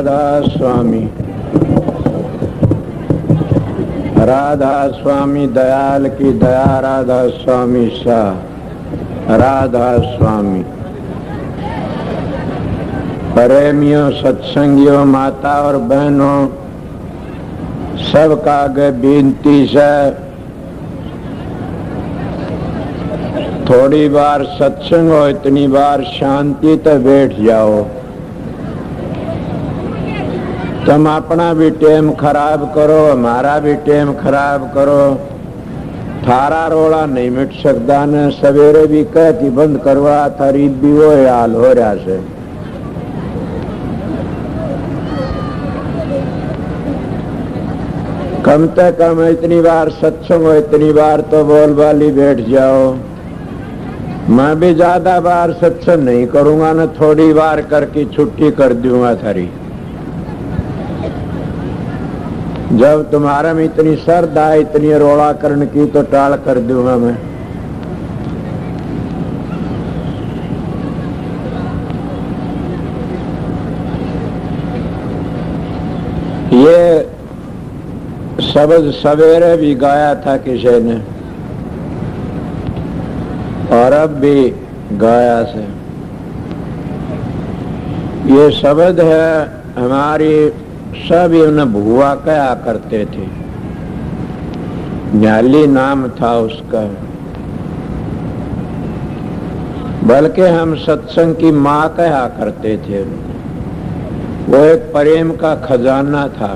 राधा स्वामी। राधा स्वामी दयाल की दया, राधा स्वामी शाह, राधा स्वामी। प्रेमियों, सत्संगियों, माता और बहनों, सबका आगे विनती से थोड़ी बार सत्संग हो, इतनी बार शांति तो बैठ जाओ। तुम अपना भी टाइम खराब करो, हमारा भी टाइम खराब करो, थारा रोड़ा नहीं मिट सकता न। सवेरे भी कह कि बंद करवा, थारी भी वो हाल हो रहा से। कम से कम इतनी बार सत्संग हो, इतनी बार तो बोल बाली बैठ जाओ। मैं भी ज्यादा बार सत्संग नहीं करूंगा न, थोड़ी बार करके छुट्टी कर दूंगा थारी। जब तुम्हारे में इतनी श्रद्धा, इतनी रोड़ा करने की, तो टाल कर दूंगा मैं। ये शब्द सवेरे भी गाया था किसी ने, और अब भी गाया से। ये शब्द है हमारी सब उन्हें भुआ कहा करते थे, न्याली नाम था उसका। बल्कि हम सत्संग की माँ कहा करते थे। वो एक प्रेम का खजाना था।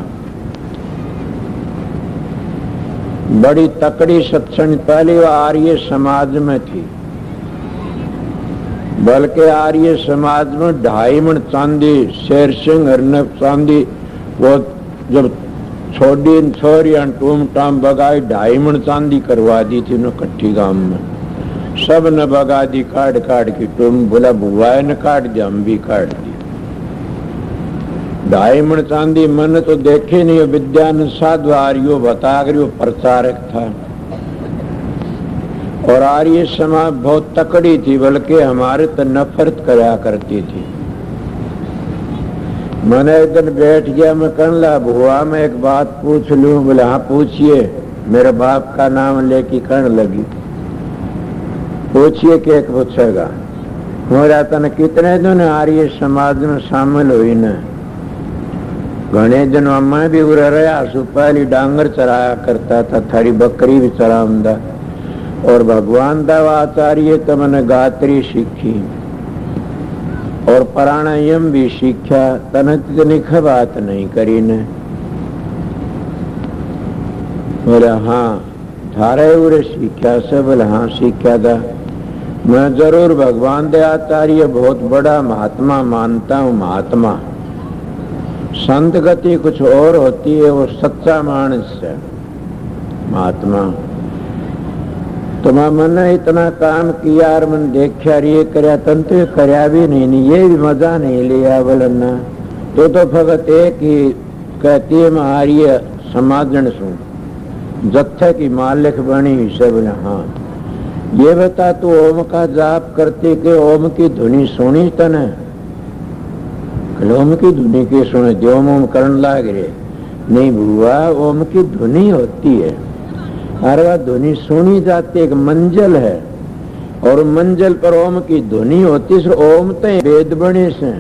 बड़ी तकड़ी सत्संग पहली वो आर्य समाज में थी। बल्कि आर्य समाज में 2.5 मन चांदी, शेर सिंह अर्नब चांदी, वो जब छोड़ी छोरियां टूम टाम बगाई, 2.5 मन चांदी करवा दी थी न कट्ठी गांव में। सब न बगा दी, काट काट की टूम। बोला बुआ ने काट दिया, हम भी काट दी। 2.5 मन चांदी मन तो देखे नहीं। विद्यान साधु आर्यो बता करियो प्रचारक था। और आर्य समाज बहुत तकड़ी थी, बल्कि हमारे तो नफरत करा करती थी। मैंने एक दिन बैठ गया, मैं कहने लगा भुआ मैं एक बात पूछ लूं। बोले हाँ पूछिए। मेरे बाप का नाम लेके कहने लगी, पूछिए क्या पूछेगा। हो जाता न कितने दिन आर्य समाज में शामिल हुई न। घने दिन मैं भी उड़ रहा सु। पहली डांगर चराया करता था, थारी बकरी भी चराऊंदा। और भगवान देव आचार्य तो मैंने गात्री सीखी और प्राणायाम भी सीखा। तनिक बात नहीं करी ने। बोले हाँ थारे उरे सीखा से। बोले हाँ सीखा था। मैं जरूर भगवान दे आचार्य बहुत बड़ा महात्मा मानता हूँ। महात्मा संत गति कुछ और होती है, वो सच्चा मानस है महात्मा। तो मैंने इतना काम किया और मैंने देखा ये करया तंत्र करया भी नहीं, ये भी मजा नहीं लिया। बोलना तो फकत एक ही कहती है मैं आर्य समाजन सू जत्थे की मालिक बनी से। बोले हाँ ये बता तू ओम का जाप करते के ओम की धुनी सुनी तने? ओम की धुनी के सुने? ओम ओम करण लाग रहे नहीं बुआ, ओम की धुनी होती है। अरे वह धुनी सुनी जाती एक मंजिल है, और मंजिल पर ओम की धुनी होती है। ओम तो वेद बने से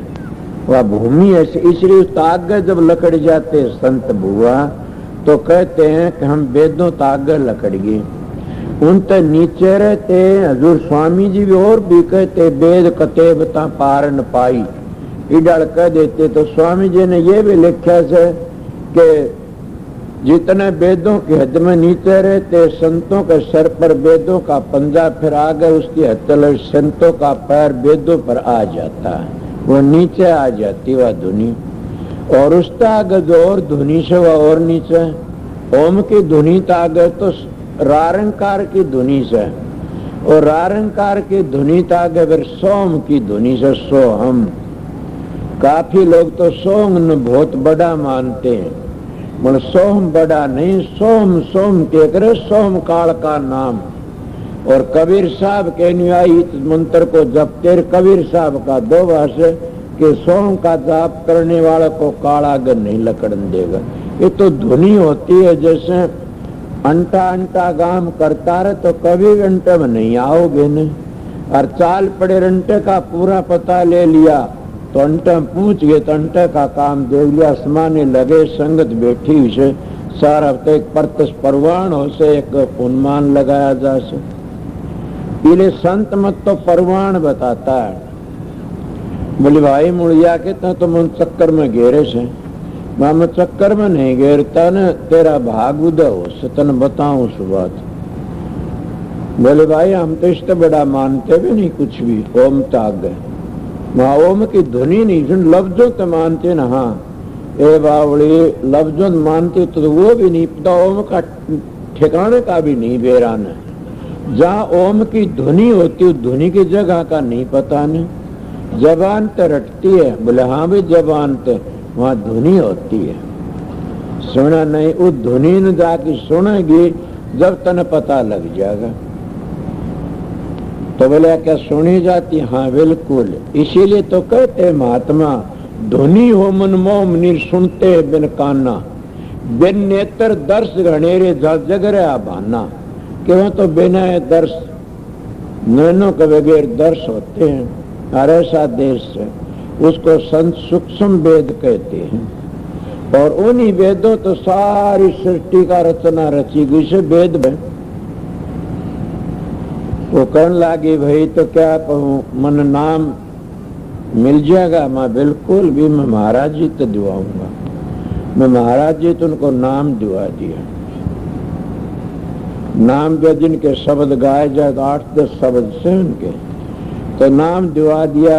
वह भूमि है, इसलिए तागे जब लकड़ जाते संत बुआ तो कहते हैं कि हम वेदों तागे लकड़ गए। उन तो नीचे रहते हजूर स्वामी जी भी और भी कहते वेद कतेबता पार न पाई, इडल कह देते। तो स्वामी जी ने ये भी लिखा से कि जितने वेदों की हद में नीचे रहते संतों के सर पर वेदों का पंजा फिर आगे उसकी हथेली संतों का पैर वेदों पर आ जाता है, वो नीचे आ जाती वह धुनी। और उसका आगे जो और धुनी से वह और नीचे। ओम की धुनी तो आगे तो रारंकार की धुनी से, और रारंकार की धुनी तो आगे फिर सोम की धुनी से सोहम। काफी लोग तो सोम न बहुत बड़ा मानते हैं। मन सोम बड़ा नहीं, सोम सोम के करे सोम काल का नाम। और कबीर साहब के अनुयायी इस मंत्र को जपते। कबीर साहब का 2 वर्ष कि 100 का जाप करने वाले को काला गन नहीं लकड़न देगा। ये तो धुनी होती है, जैसे अंटा अंटा गाम करता रहे तो कभी घंटे में नहीं आओगे न। और चाल पड़े अंटे का पूरा पता ले लिया तो अंटे में पूछ गए तो अंटे का काम देख लिया। आसमानी लगे संगत बैठी हुई से सारा तो एक प्रत्यक्ष परवान हो से एक अनुमान लगाया जा से। इले संत मत तो परवान बताता है। बोले भाई मुड़िया के तुम उन चक्कर में घेरे से। मैं चक्कर में नहीं घेरता न, तेरा भाग उदय हो से तन बताऊं उस बात। बोले भाई हम तो इससे बड़ा मानते भी नहीं कुछ भी, ओम ताग गए वहां ओम की ध्वनि नहीं सुन, लफ्जों तो मानते ना। हाँ ए बावड़ी लफ्जों मानते तो वो भी नहीं पता, ओम का ठिकाने का भी नहीं बेरान है। जहाँ ओम की ध्वनि होती है ध्वनि की जगह का नहीं पता नहीं। जबान तो रटती है, बोले हाँ भी जबान तो वहां ध्वनि होती है, सुना नहीं। उस ध्वनि न जाके सुनेगी जब तन पता लग जाएगा। तो बोले क्या सुनी जाती? हाँ बिल्कुल। इसीलिए तो कहते महात्मा ध्वनि हो मन मोह मनीर सुनते बिन काना, बिन नेत्र दर्श घनेरे जगरे भाना। क्यों तो बिना दर्श नैनों के बगैर दर्श होते हैं। और ऐसा देश है उसको संत सूक्ष्म वेद कहते हैं। और उन्हीं वेदों तो सारी सृष्टि का रचना रची गई से वेद में। वो कहने लगी भाई तो क्या कहूँ, मन नाम मिल जाएगा? मैं बिल्कुल भी, मैं महाराज जी तो दिवाऊंगा। मैं महाराज जी तो उनको नाम दिवा दिया। नाम जो जिनके शब्द गाए जाए तो 8-10 शब्द से उनके तो नाम दिवा दिया।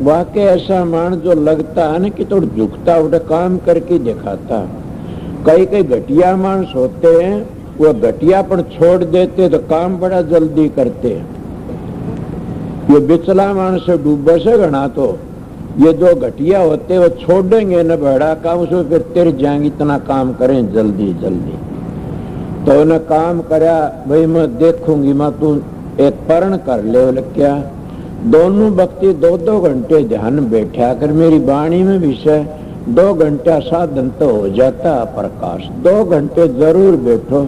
वाकई ऐसा मान जो लगता है ना कि थोड़ा झुकता उठा काम करके दिखाता। कई कई घटिया मानस होते हैं, वो घटिया पर छोड़ देते तो काम बड़ा जल्दी करते हैं। ये बिचला मानस से डूबे से घना तो ये जो घटिया होते वो छोड़ेंगे न बड़ा काम, उसमें फिर तेरे जाएंगे इतना काम करें जल्दी जल्दी। तो उन्हें काम करा, भाई मैं देखूंगी, मैं तू एक परण कर ले। बोले क्या? दोनों वक्ति 2-2 घंटे ध्यान बैठा कर मेरी वाणी में विषय 2 घंटा साधन तो हो जाता प्रकाश। 2 घंटे जरूर बैठो,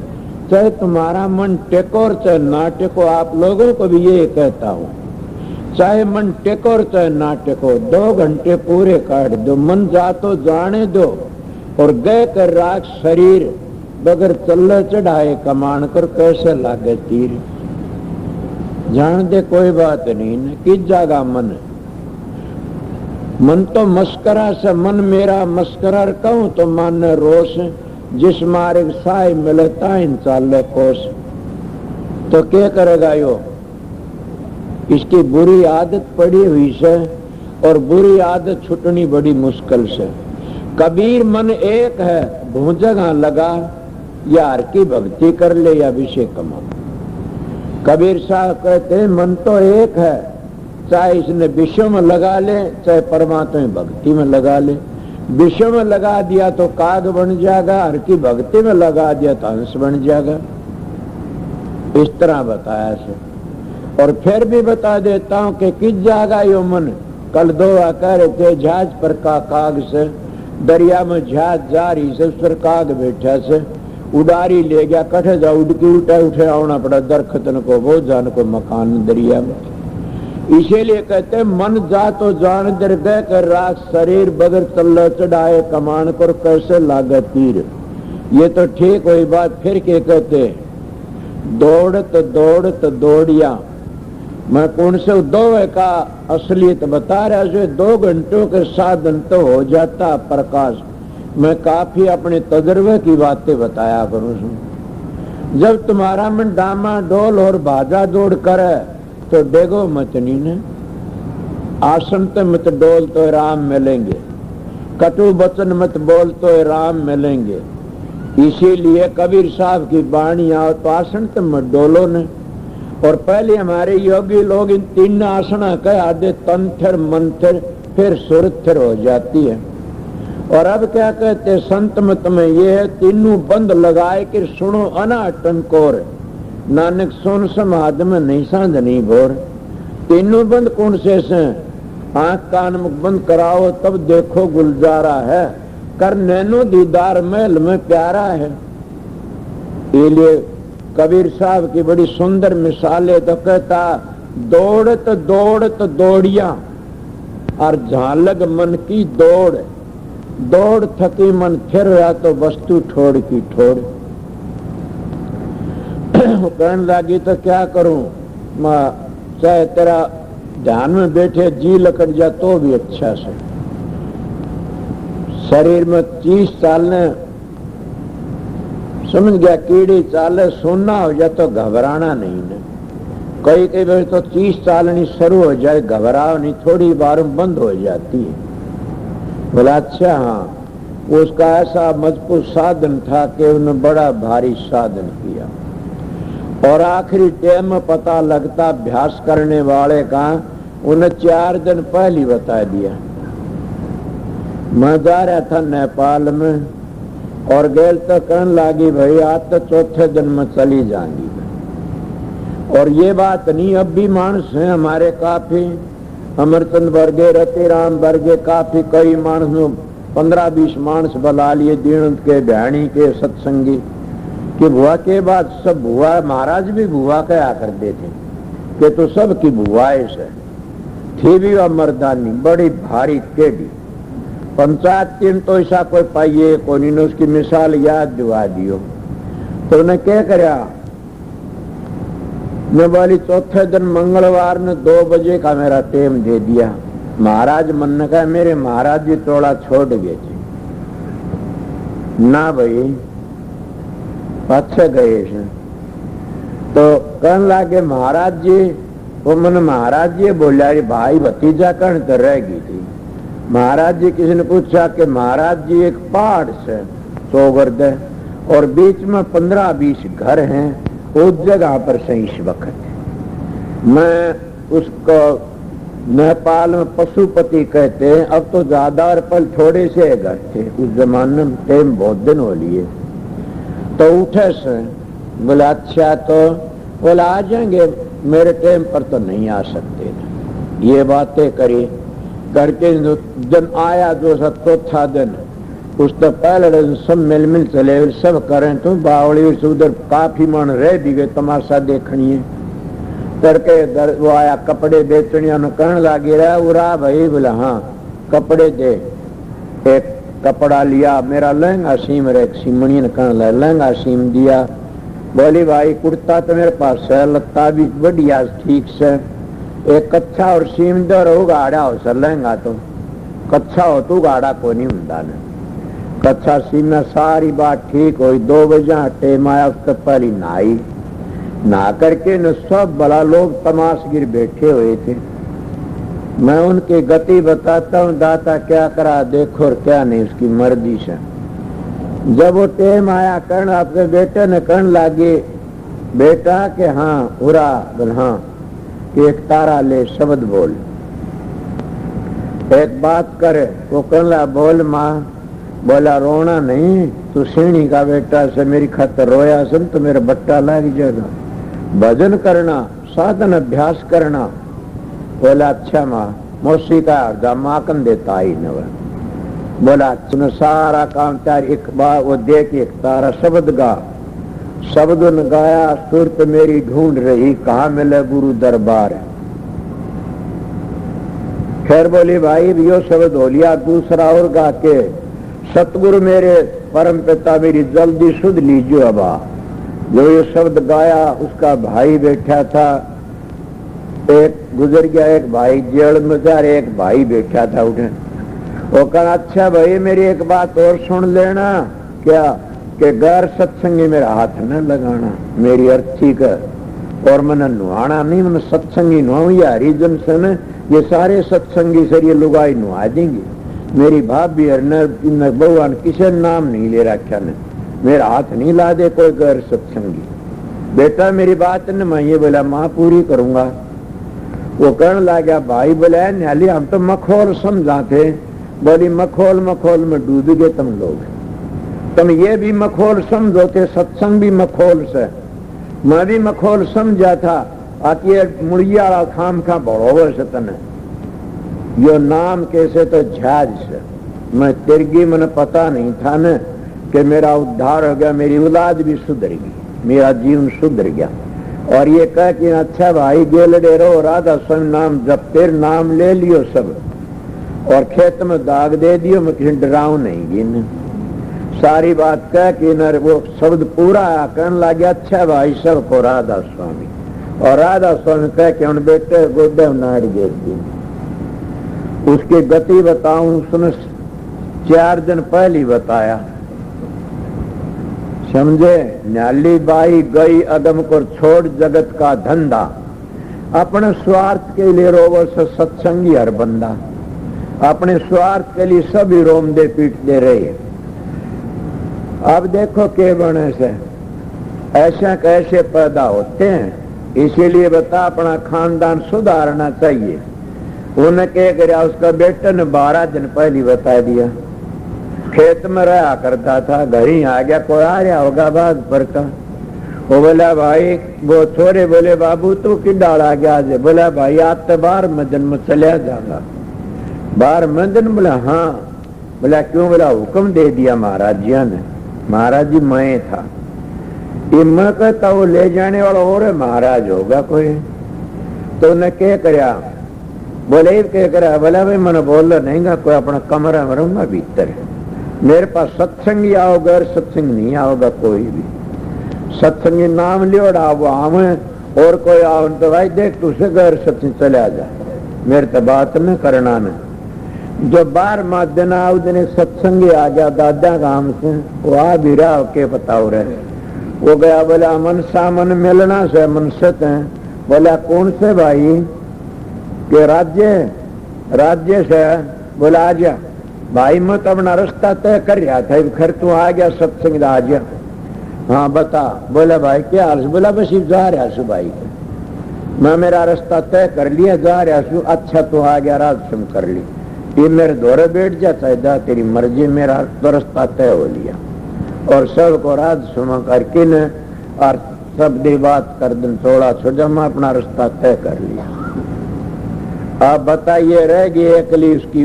चाहे तुम्हारा मन टेको और चाहे ना टेको। आप लोगों को भी ये कहता हूँ, चाहे मन टेको और चाहे ना टेको, 2 घंटे पूरे काट दो। मन जा तो जाने दो और गए कर राख शरीर बगैर चल चढ़ाए कमान कर कैसे लागे तीर। जान दे कोई बात नहीं न, किस जागा मन? मन तो मस्करा से, मन मेरा मस्करा कहूं तो मन रोष, जिस मार्ग साय मिलता इन चाले कोस। तो क्या करेगा यो? इसकी बुरी आदत पड़ी हुई से और बुरी आदत छुटनी बड़ी मुश्किल से। कबीर मन एक है, भूजगा लगा, या हर की भक्ति कर ले या विषय कमा। कबीर साहब कहते हैं मन तो एक है, चाहे इसने विश्व में लगा ले चाहे परमात्मा में भक्ति में लगा ले। विश्व में लगा दिया तो काग बन जाएगा, हर की भक्ति में लगा दिया तो हंस बन जाएगा। इस तरह बताया से। और फिर भी बता देता हूं कि किस जाएगा यो मन। कल 2 आकर थे जहाज पर का काग से, दरिया में जहाज जा रही से, उस पर काग बैठा से उडारी ले गया, कठे जा उड़ के उठा उठे आना पड़ा दरखतन को, वो जान को मकान दरिया में। इसीलिए कहते मन जा तो जान दर गए कर राख शरीर बगैर चल चढ़ाए कमान कर कैसे लागे तीर। ये तो ठीक हुई बात। फिर क्या कहते? दौड़त दौड़िया। मैं कौन से 2 का असलियत बता रहा है। 2 घंटों के साधन तो हो जाता प्रकाश। मैं काफी अपने तजर्बे की बातें बताया करूं। जब तुम्हारा मन डामा डोल और भाजा दौड़ करे तो डेगो मत नीने। आसन तो मत डोल तो राम मिलेंगे, कटु वचन मत बोल तो राम मिलेंगे। इसीलिए कबीर साहब की वाणी आओ तो आसन तो मत डोलो ने। और पहले हमारे योगी लोग इन 3 आसना कह आधे तंत्र मंत्र फिर सुरथिर हो जाती है। और अब क्या कहते संत मत में ये है, तीनों बंद लगाए कि सुनो अनाटन कोर, नानक सुन समाध में नहीं सांध नहीं भोर। तीनों बंद कौन से आंख कान मुख बंद कराओ तब देखो गुलजारा है, कर नैनो दीदार महल में प्यारा है। ये लिए कबीर साहब की बड़ी सुंदर मिसाल है। तो कहता दौड़त दौड़त दौड़िया और झालग मन की दौड़, दौड़ थकी मन फिर रहा तो वस्तु छोड़ की ठोड़। कहने लगी तो क्या करूं, चाहे तेरा ध्यान में बैठे जी लकड़ जा तो भी अच्छा से। शरीर में 30 साल ने समझ गया कीड़ी चाले सोना हो जाए तो घबराना नहीं ने। कई कई बार तो 30 चालनी शुरू हो जाए घबराओ नहीं, थोड़ी बार बंद हो जाती है। बोला अच्छा हाँ, उसका ऐसा मजबूत साधन था कि उन्होंने बड़ा भारी साधन किया। और आखिरी टाइम में पता लगता अभ्यास करने वाले का, उन्हें 4 दिन पहले बता दिया। मैं जा रहा था नेपाल में और गेल तो कहने लगी भाई आज तो चौथे दिन में चली जाएंगी। और ये बात नहीं, अब भी मानस हैं हमारे काफी, अमरचंद वर्गे, रतिराम वर्गे, काफी कई मानस 15-20 मानस बुला लिए दीनंद के बहनी के सत्संगी कि बुआ के बाद सब बुआ, महाराज भी बुआ कहा करते थे कि तो सब की बुआएं से थी भी वह मर्दानी बड़ी भारी टेढ़ी। पंचायत टीम तो ऐसा कोई पाइए कोई ने उसकी मिसाल याद दिवा दियो। तो उन्हें क्या करया, मैं बोली चौथे दिन मंगलवार ने 2 बजे का मेरा टाइम दे दिया। महाराज मन ने कहा मेरे महाराज जी टोला छोड़ गए थे ना भाई, अच्छे गए थे। तो कहने लगे महाराज जी, वो मैंने महाराज जी बोला भाई भतीजा कर्ण तो रह गई थी। महाराज जी किसी ने पूछा कि महाराज जी एक पहाड़ से चौगर्द है और बीच में 15-20 घर हैं, उस जगह पर से इस वक्त मैं उसको नेपाल में पशुपति कहते हैं, अब तो ज्यादा और पल थोड़े से घर थे उस जमाने में, टाइम बहुत दिन हो लिए। तो उठे से बोला अच्छा, तो बोला आ जाएंगे, मेरे टाइम पर तो नहीं आ सकते। ये बातें करी करके दिन आया जो चौथा दिन, उस तो पहले दिन सब मिल चले सब करें तो बावड़ी उधर काफी मन रह भी गए तमाशा देखनी है करके। वो आया कपड़े बेचने ने कहने लगे रहा उरा भाई, बोला हाँ कपड़े दे। एक कपड़ा लिया, मेरा लहंगा सीम रे, सीमणी ने कहने लगा लहंगा सीम दिया। बोली भाई कुर्ता तो मेरे पास है, लत्ता भी बढ़िया ठीक से, एक कच्छा और सीम दो रो गाड़ा हो सर, लहंगा तो कच्छा हो तू गाड़ा को नहीं होता न। कच्छा सीम में सारी बात ठीक हुई। 2 बजे टाइम आया, उसके पहले नहाई, नहा करके न सब बड़ा लोग तमाशगिर बैठे हुए थे। मैं उनकी गति बताता हूँ, दाता क्या करा देखो और क्या नहीं उसकी मर्जी से। जब वो टाइम आया कर्ण आपके बेटे ने कहने लगे बेटा के हाँ उरा, बोल हाँ कि एक तारा ले शब्द बोल, एक बात करे। वो कहने लगा बोल माँ। बोला रोना नहीं, तू सीढ़ी का बेटा से मेरी खातर रोया सुन तो मेरा बट्टा लग जाएगा। भजन करना, साधन अभ्यास करना। बोला अच्छा माँ, मौसी का माकन देता ही न। बोला तुमने सारा काम त्यार, एक बार वो दे के एक तारा शब्द गा। शब्द ने गाया, सुरत मेरी ढूंढ रही कहाँ मिले गुरु दरबार। फिर बोली भाई यो शब्द हो लिया, दूसरा और गा के सतगुरु मेरे परम पिता मेरी जल्दी सुध लीजिए। अबा जो ये शब्द गाया उसका भाई बैठा था, एक गुजर गया, एक भाई जेल में जा, एक भाई बैठा था उठे। वो कहा अच्छा भाई मेरी एक बात और सुन लेना, क्या कि गैर सत्संगी मेरा हाथ न लगाना, मेरी अर्थी कर और मैंने नुहाना नहीं, मैंने सत्संगी नुहाऊं या हरिजन से न, ये सारे सत्संगी से ये लुगाई नुहा देंगे। मेरी भाभी भगवान किसी नाम नहीं ले रखा ने, मेरा हाथ नहीं ला दे कोई गैर सत्संगी। बेटा मेरी बात न, मैं ये बोला माँ पूरी करूंगा। वो कहने लगा भाई बोला न्याली हम तो मखौल समझा थे। बोली मखौल मखौल में डूब गए तुम लोग, तुम ये भी मखौल समझो थे, सत्संग भी मखौल से। मैं भी मखौल समझा था, आके मुड़िया खाम खा बड़ोवर से तने यो नाम कैसे तो झाज से मैं तिरगी, मन पता नहीं था न कि मेरा उद्धार हो गया, मेरी औलाद भी सुधर गई, मेरा जीवन सुधर गया। और ये कह कि अच्छा भाई गेलड़े रहो, राधा स्वामी नाम जब तेर नाम ले लियो सब, और खेत में दाग दे दियो, मैं किसी डराऊं नहीं गिन। सारी बात कह कि न वो शब्द पूरा कहने लग गया, अच्छा भाई सब को राधा स्वामी। और राधा स्वामी कह के उन बेटे गोदे नाड़ गे दी। उसकी गति बताऊं, सुन 4 दिन पहले बताया, समझे। न्याली बाई गई अगम को छोड़ जगत का धंधा, अपने स्वार्थ के लिए रोवो से सत्संगी हर बंदा, अपने स्वार्थ के लिए सभी रोम दे पीट दे रहे। अब देखो के बने से ऐसा कैसे पैदा होते हैं, इसीलिए बता अपना खानदान सुधारना चाहिए। उन्हें क्या कराया, उसका बेटे ने 12 दिन पहले बता दिया, खेत में रहा करता था, घर ही आ गया, कोई आ रहा होगा बाग पर का। वो बोला भाई, वो छोरे बोले बाबू तू कि डाल आ गया आज? बोला भाई आज तो 12 मदन में चलिया जाऊंगा। 12 मदन? बोला हाँ। बोला क्यों? बोला हुक्म दे दिया महाराज जी ने। महाराज जी मैं था, ये मैं कहता वो ले जाने वाला और महाराज होगा कोई। तो उन्हें क्या कराया? बोले क्या करा? बोला भाई मैंने बोल नहीं गा, कोई अपना कमरा में रहूंगा भीतर, मेरे पास सत्संगी आओगे और सत्संग नहीं आओगा कोई भी। सत्संगी नाम लियो वो आवे, और कोई आओ तो भाई देख तुझसे घर सत्संग चला जा, मेरे तो बात में करना न। जो 12वां दिन आओ दिन सत्संगी आ गया दादा गांव से, वो आ भी रहा के बताओ रहे। वो गया, बोला मन सामन मिलना से मनसत है। बोला कौन से भाई? के राज्य से। बोला आ जा भाई, मैं तो अपना रास्ता तय कर रहा था, खैर तू आ गया सत्संग आ गया। हाँ बता। बोला भाई क्या हाल? बोला बस जा रहा सु भाई, मैं मेरा रास्ता तय कर लिया, जा रहा सु। अच्छा तू आ गया, राजसम कर ली, ये मेरे दौरे बैठ जाता है, तेरी मर्जी, मेरा तो रास्ता तय हो लिया। और सबको राजसम करके न और सब दे बात कर दिन थोड़ा छोड़ा, मैं अपना रास्ता तय कर लिया। आप बताइए रह गई अकेली उसकी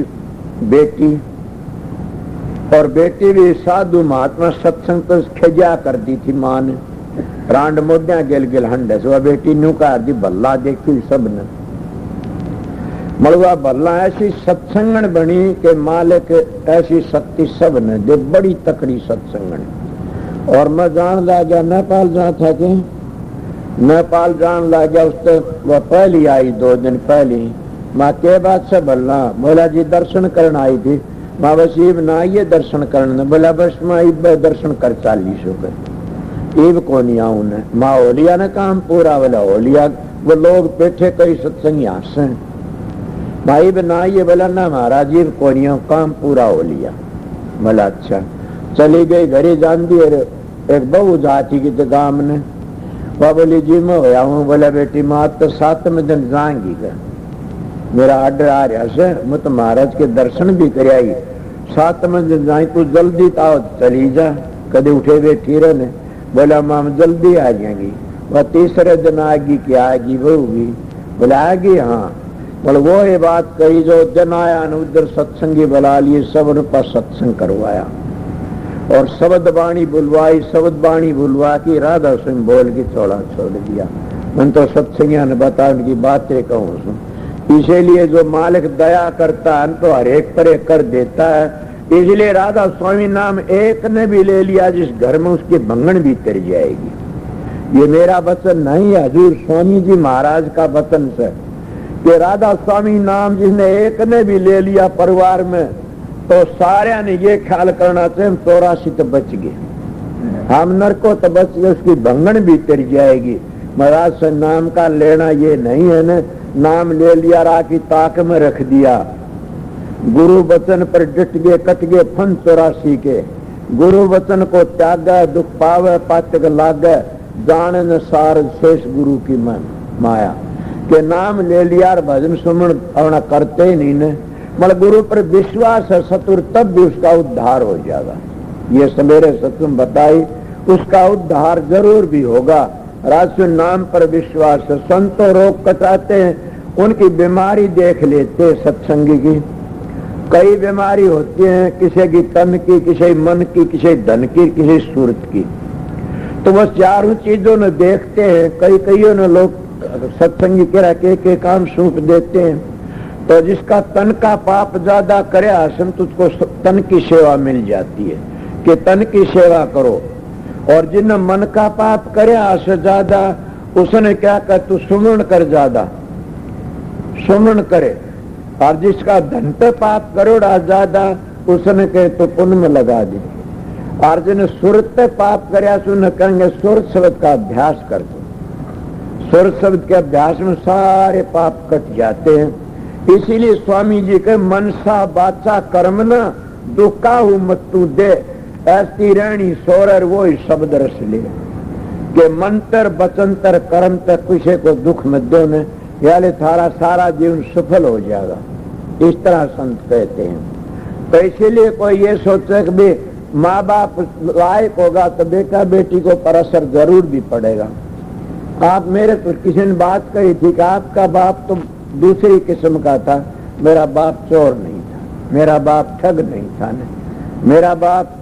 बेटी, और बेटी भी साधु महात्मा सत्संग तो खिजा करती थी मां ने, रांड मोदिया गिल गिल हंडे से। वह बेटी न्यू का दी भल्ला देखी सबने, मलवा भल्ला ऐसी सत्संगण बनी के मालिक ऐसी शक्ति सब ने जो बड़ी तकड़ी सत्संगण। और मैं जान ला गया नेपाल जहाँ था कि नेपाल जान ला गया, उससे वह पहली आई 2 दिन पहले। माँ के बात से भल्ला? बोला जी दर्शन करने आई थी। माँ बस ईब ना आइए दर्शन करने। बोला बस मैं ईब दर्शन कर 40 हो गए, ईब को नहीं आऊ ने। माँ होलिया ने काम पूरा? बोला होलिया वो लोग बैठे कई सत्संग यहाँ से। भाई भी ना आइए? बोला ना महाराज ईब को नहीं आऊ, काम पूरा हो लिया। बोला अच्छा। चली गई घरे जान दी, और एक बहू जाती की तो गांव ने, वह बोली जी मैं होया हूँ। बोला बेटी माँ तो 7वें दिन जाएंगी क्या? मेरा आर्डर आ रहा से, मैं तो महाराज के दर्शन भी कर आई, 7वें दिन जाए तू जल्दी आओ चली जा, कदे उठे बैठी रहने। बोला माँ जल्दी आ जाएंगी। वह 3रे दिन आएगी क्या? आएगी वो भी। बोला आएगी हाँ। बोले वो ये बात कही जो जन आया न उधर सत्संगी बुला लिए, सब उन पर सत्संग करवाया और शब्द बाणी बुलवाई, शब्द बाणी बुलवा की राधा सिंह बोल के चौड़ा छोड़ दिया। मन तो सत्संगिया ने बता उनकी बातें कहूँ सुन। इसीलिए जो मालिक दया करता है तो हर एक पर कर देता है। इसलिए राधा स्वामी नाम एक ने भी ले लिया जिस घर में उसकी भंगन भी तर जाएगी। ये मेरा वचन नहीं है, हजूर स्वामी जी महाराज का वचन से कि राधा स्वामी नाम जिसने एक ने भी ले लिया परिवार में तो सारे ने ये ख्याल करना चाहिए 84 तो बच गए, हम नरको तो बच गए, उसकी भंगन भी तर जाएगी। महाराज से नाम का लेना ये नहीं है न, नाम ले लिया राखी ताक में रख दिया। गुरु वचन पर डट गए कट गए फन 84 के। गुरु वचन को त्यागा दुख पावे पाचक लागे, जान न सार शेष गुरु की मन माया के नाम ले लिया भजन सुमन अपना करते ही नहीं ने। मतलब गुरु पर विश्वास है सतुर तब भी उसका उद्धार हो जाएगा। ये सवेरे सत्संग बताई उसका उद्धार जरूर भी होगा। राजस्व नाम पर विश्वास है, संतों रोग कटाते हैं उनकी बीमारी देख लेते सत्संगी की। कई बीमारी होती है, किसी की तन की, किसी मन की, किसी धन की, किसी सूरत की। तो बस चारों चीजों ने देखते हैं। कईयों ने लोग सत्संगी कह के काम सौंप देते हैं। तो जिसका तन का पाप ज्यादा करे आसन, तो उसको तन की सेवा मिल जाती है कि तन की सेवा करो। और जिन मन का पाप करे आसे ज्यादा, उसने क्या कहा, तू सुमरण कर, ज्यादा सुमरण करे। और जिसका धन पे पाप करोड़ा ज्यादा, उसने कहे तो पुण्य में लगा दे। और जिन्हें सुरत पे पाप करे, उन्हें कहेंगे सुरत शब्द का अभ्यास कर दो। सुरत शब्द के अभ्यास में सारे पाप कट जाते हैं। इसीलिए स्वामी जी के मनसा बाचा कर्म न दुकाहु मत्तु दे, ऐसी रहनी सोरर वो ही शब्द रस ले। के मंत्र बचंतर कर्म तक किसी को दुख मत दो ने, यानी थारा सारा जीवन सफल हो जाएगा, इस तरह संत कहते हैं। तो इसीलिए कोई ये सोचे कि भी माँ बाप लायक होगा तो बेटा बेटी को पर असर जरूर भी पड़ेगा। आप मेरे तो किसी ने बात कही थी कि आपका बाप तो दूसरी किस्म का था, मेरा बाप चोर नहीं था, मेरा बाप ठग नहीं था, मेरा बाप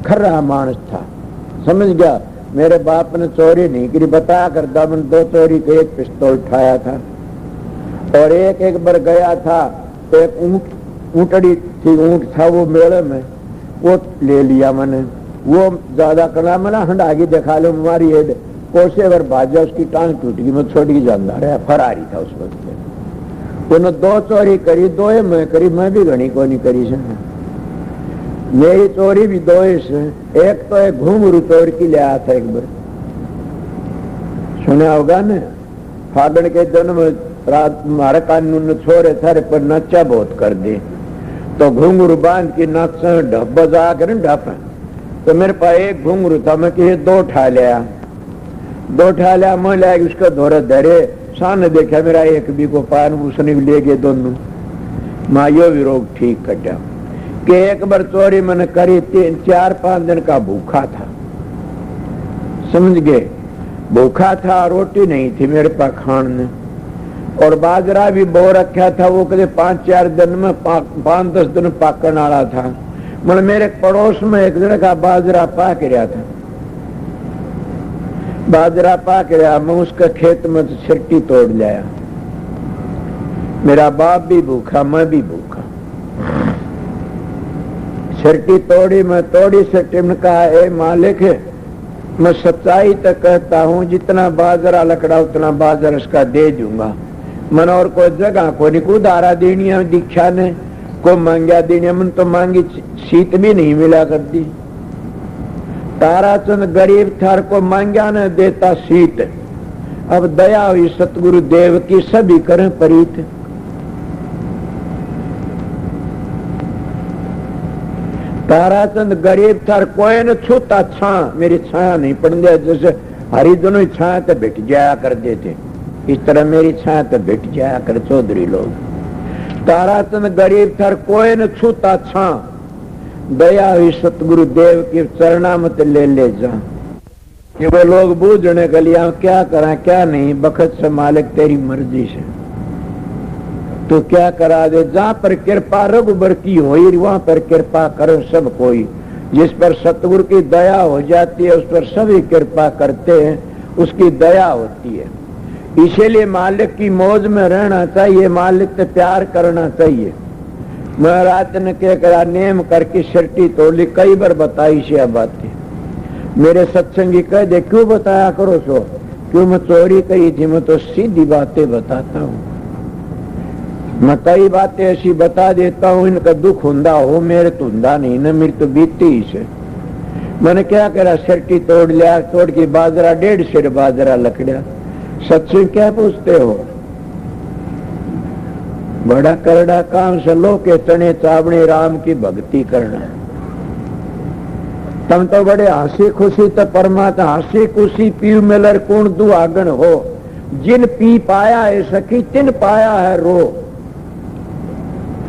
खर्रा मानस था, समझ गया। मेरे बाप ने चोरी नहीं की, बताया करता, मैंने 2 चोरी के 1 पिस्तौल उठाया था। और एक बार गया था, एक ऊँटड़ी थी, ऊँट था वो मेले में, वो ले लिया मैंने। वो ज्यादा कला मैंने हंडागी दिखा लो हमारी हेड कोसे अगर भाजा, उसकी टांग टूट गई, मैं छोड़ के जानदा रहा, फरारी था उस वक्त। उन्होंने 2 चोरी करी, 2 मैं करी, मैं भी घनी को नहीं करी से। मेरी चोरी भी 2 से। एक तो एक घुंघरू चोर की ले आया था एक बार, सुना होगा न। फागण के दिन में रात हमारे कानून छोरे थारे पर नचा बहुत कर दे, तो घुंघरू बांध के नच ढप बजा कर ढप। तो मेरे पास एक घुंघरू था, मैं कि 2 उठा लिया, 2 उठा लिया। मैं लाया उसका धोरे धरे, सामने देखा मेरा एक भी को पान, उसने भी ले गए दोनों। मायो भी रोग ठीक कटा कि एक बार चोरी मैंने करी, 4-5 दिन का भूखा था, समझ गए। भूखा था, रोटी नहीं थी मेरे पास खाने, और बाजरा भी बो रखा था। वो कदे 5-4 दिन में 5-10 दिन पाकने वाला था। मतलब मेरे पड़ोस में एक दिन का बाजरा पाक रहा था, बाजरा पाक रहा। मैं उसके खेत में तो छिट्टी तोड़ लाया। मेरा बाप भी भूखा, मैं भी भूखा। छिट्टी तोड़ी, मैं तोड़ी छिट्टी में कहा, ए मालिक, मैं सच्चाई तक कहता हूँ, जितना बाजरा लकड़ा उतना बाजरा इसका दे दूंगा। मन और कोई जगह को नहीं को उधारा देनी दीक्षा ने, को मांगा देनी, मन तो मांगी सीत भी नहीं मिला करती। ताराचंद गरीब थार को मांगा न देता सीत, अब दया हुई सतगुरु देव की सभी करें परीत। ताराचंद गरीब थार कोई न छूता छा, मेरी छाया नहीं पड़ दिया। जैसे हरिजनों की छाया तो बैठ जाया कर देते, इस तरह मेरी छाया तो बैठ जाया कर चौधरी लोग। ताराचंद गरीब थार कोई न छूता छा, दया हुई सतगुरु देव की चरणा मत ले जा। कि वो लोग बूझने के लिए क्या करा क्या नहीं, बखत से मालिक तेरी मर्जी से तो क्या करा दे। जहां पर कृपा रघुबर की होई, वहां पर कृपा करो सब कोई। जिस पर सतगुरु की दया हो जाती है, उस पर सभी कृपा करते हैं, उसकी दया होती है। इसीलिए मालिक की मौज में रहना चाहिए, मालिक से प्यार करना चाहिए। महाराज ने क्या करा, नेम करके शर्टी तोड़ी, कई बार बताई से बातें। मेरे सत्संगी कह दे, क्यों बताया करो सो, क्यों मैं चोरी करी थी, मैं तो सीधी बातें बताता हूँ। मैं कई बातें ऐसी बता देता हूँ, इनका दुख हुंदा हो, मेरे तो हुंदा नहीं ना, मेरी तो बीती ही से। मैंने क्या करा, शर्टी तोड़ लिया, तोड़ के बाजरा 1.5 सेर बाजरा लकड़ा। सत्संग क्या पूछते हो, बड़ा करड़ा काम से लो के चने चावड़े राम की भक्ति करना। तम तो बड़े हंसी खुशी तो परमात्मा हंसी खुशी पीव मिलर कौन दू आगन हो, जिन पी पाया है सखी तिन पाया है रो,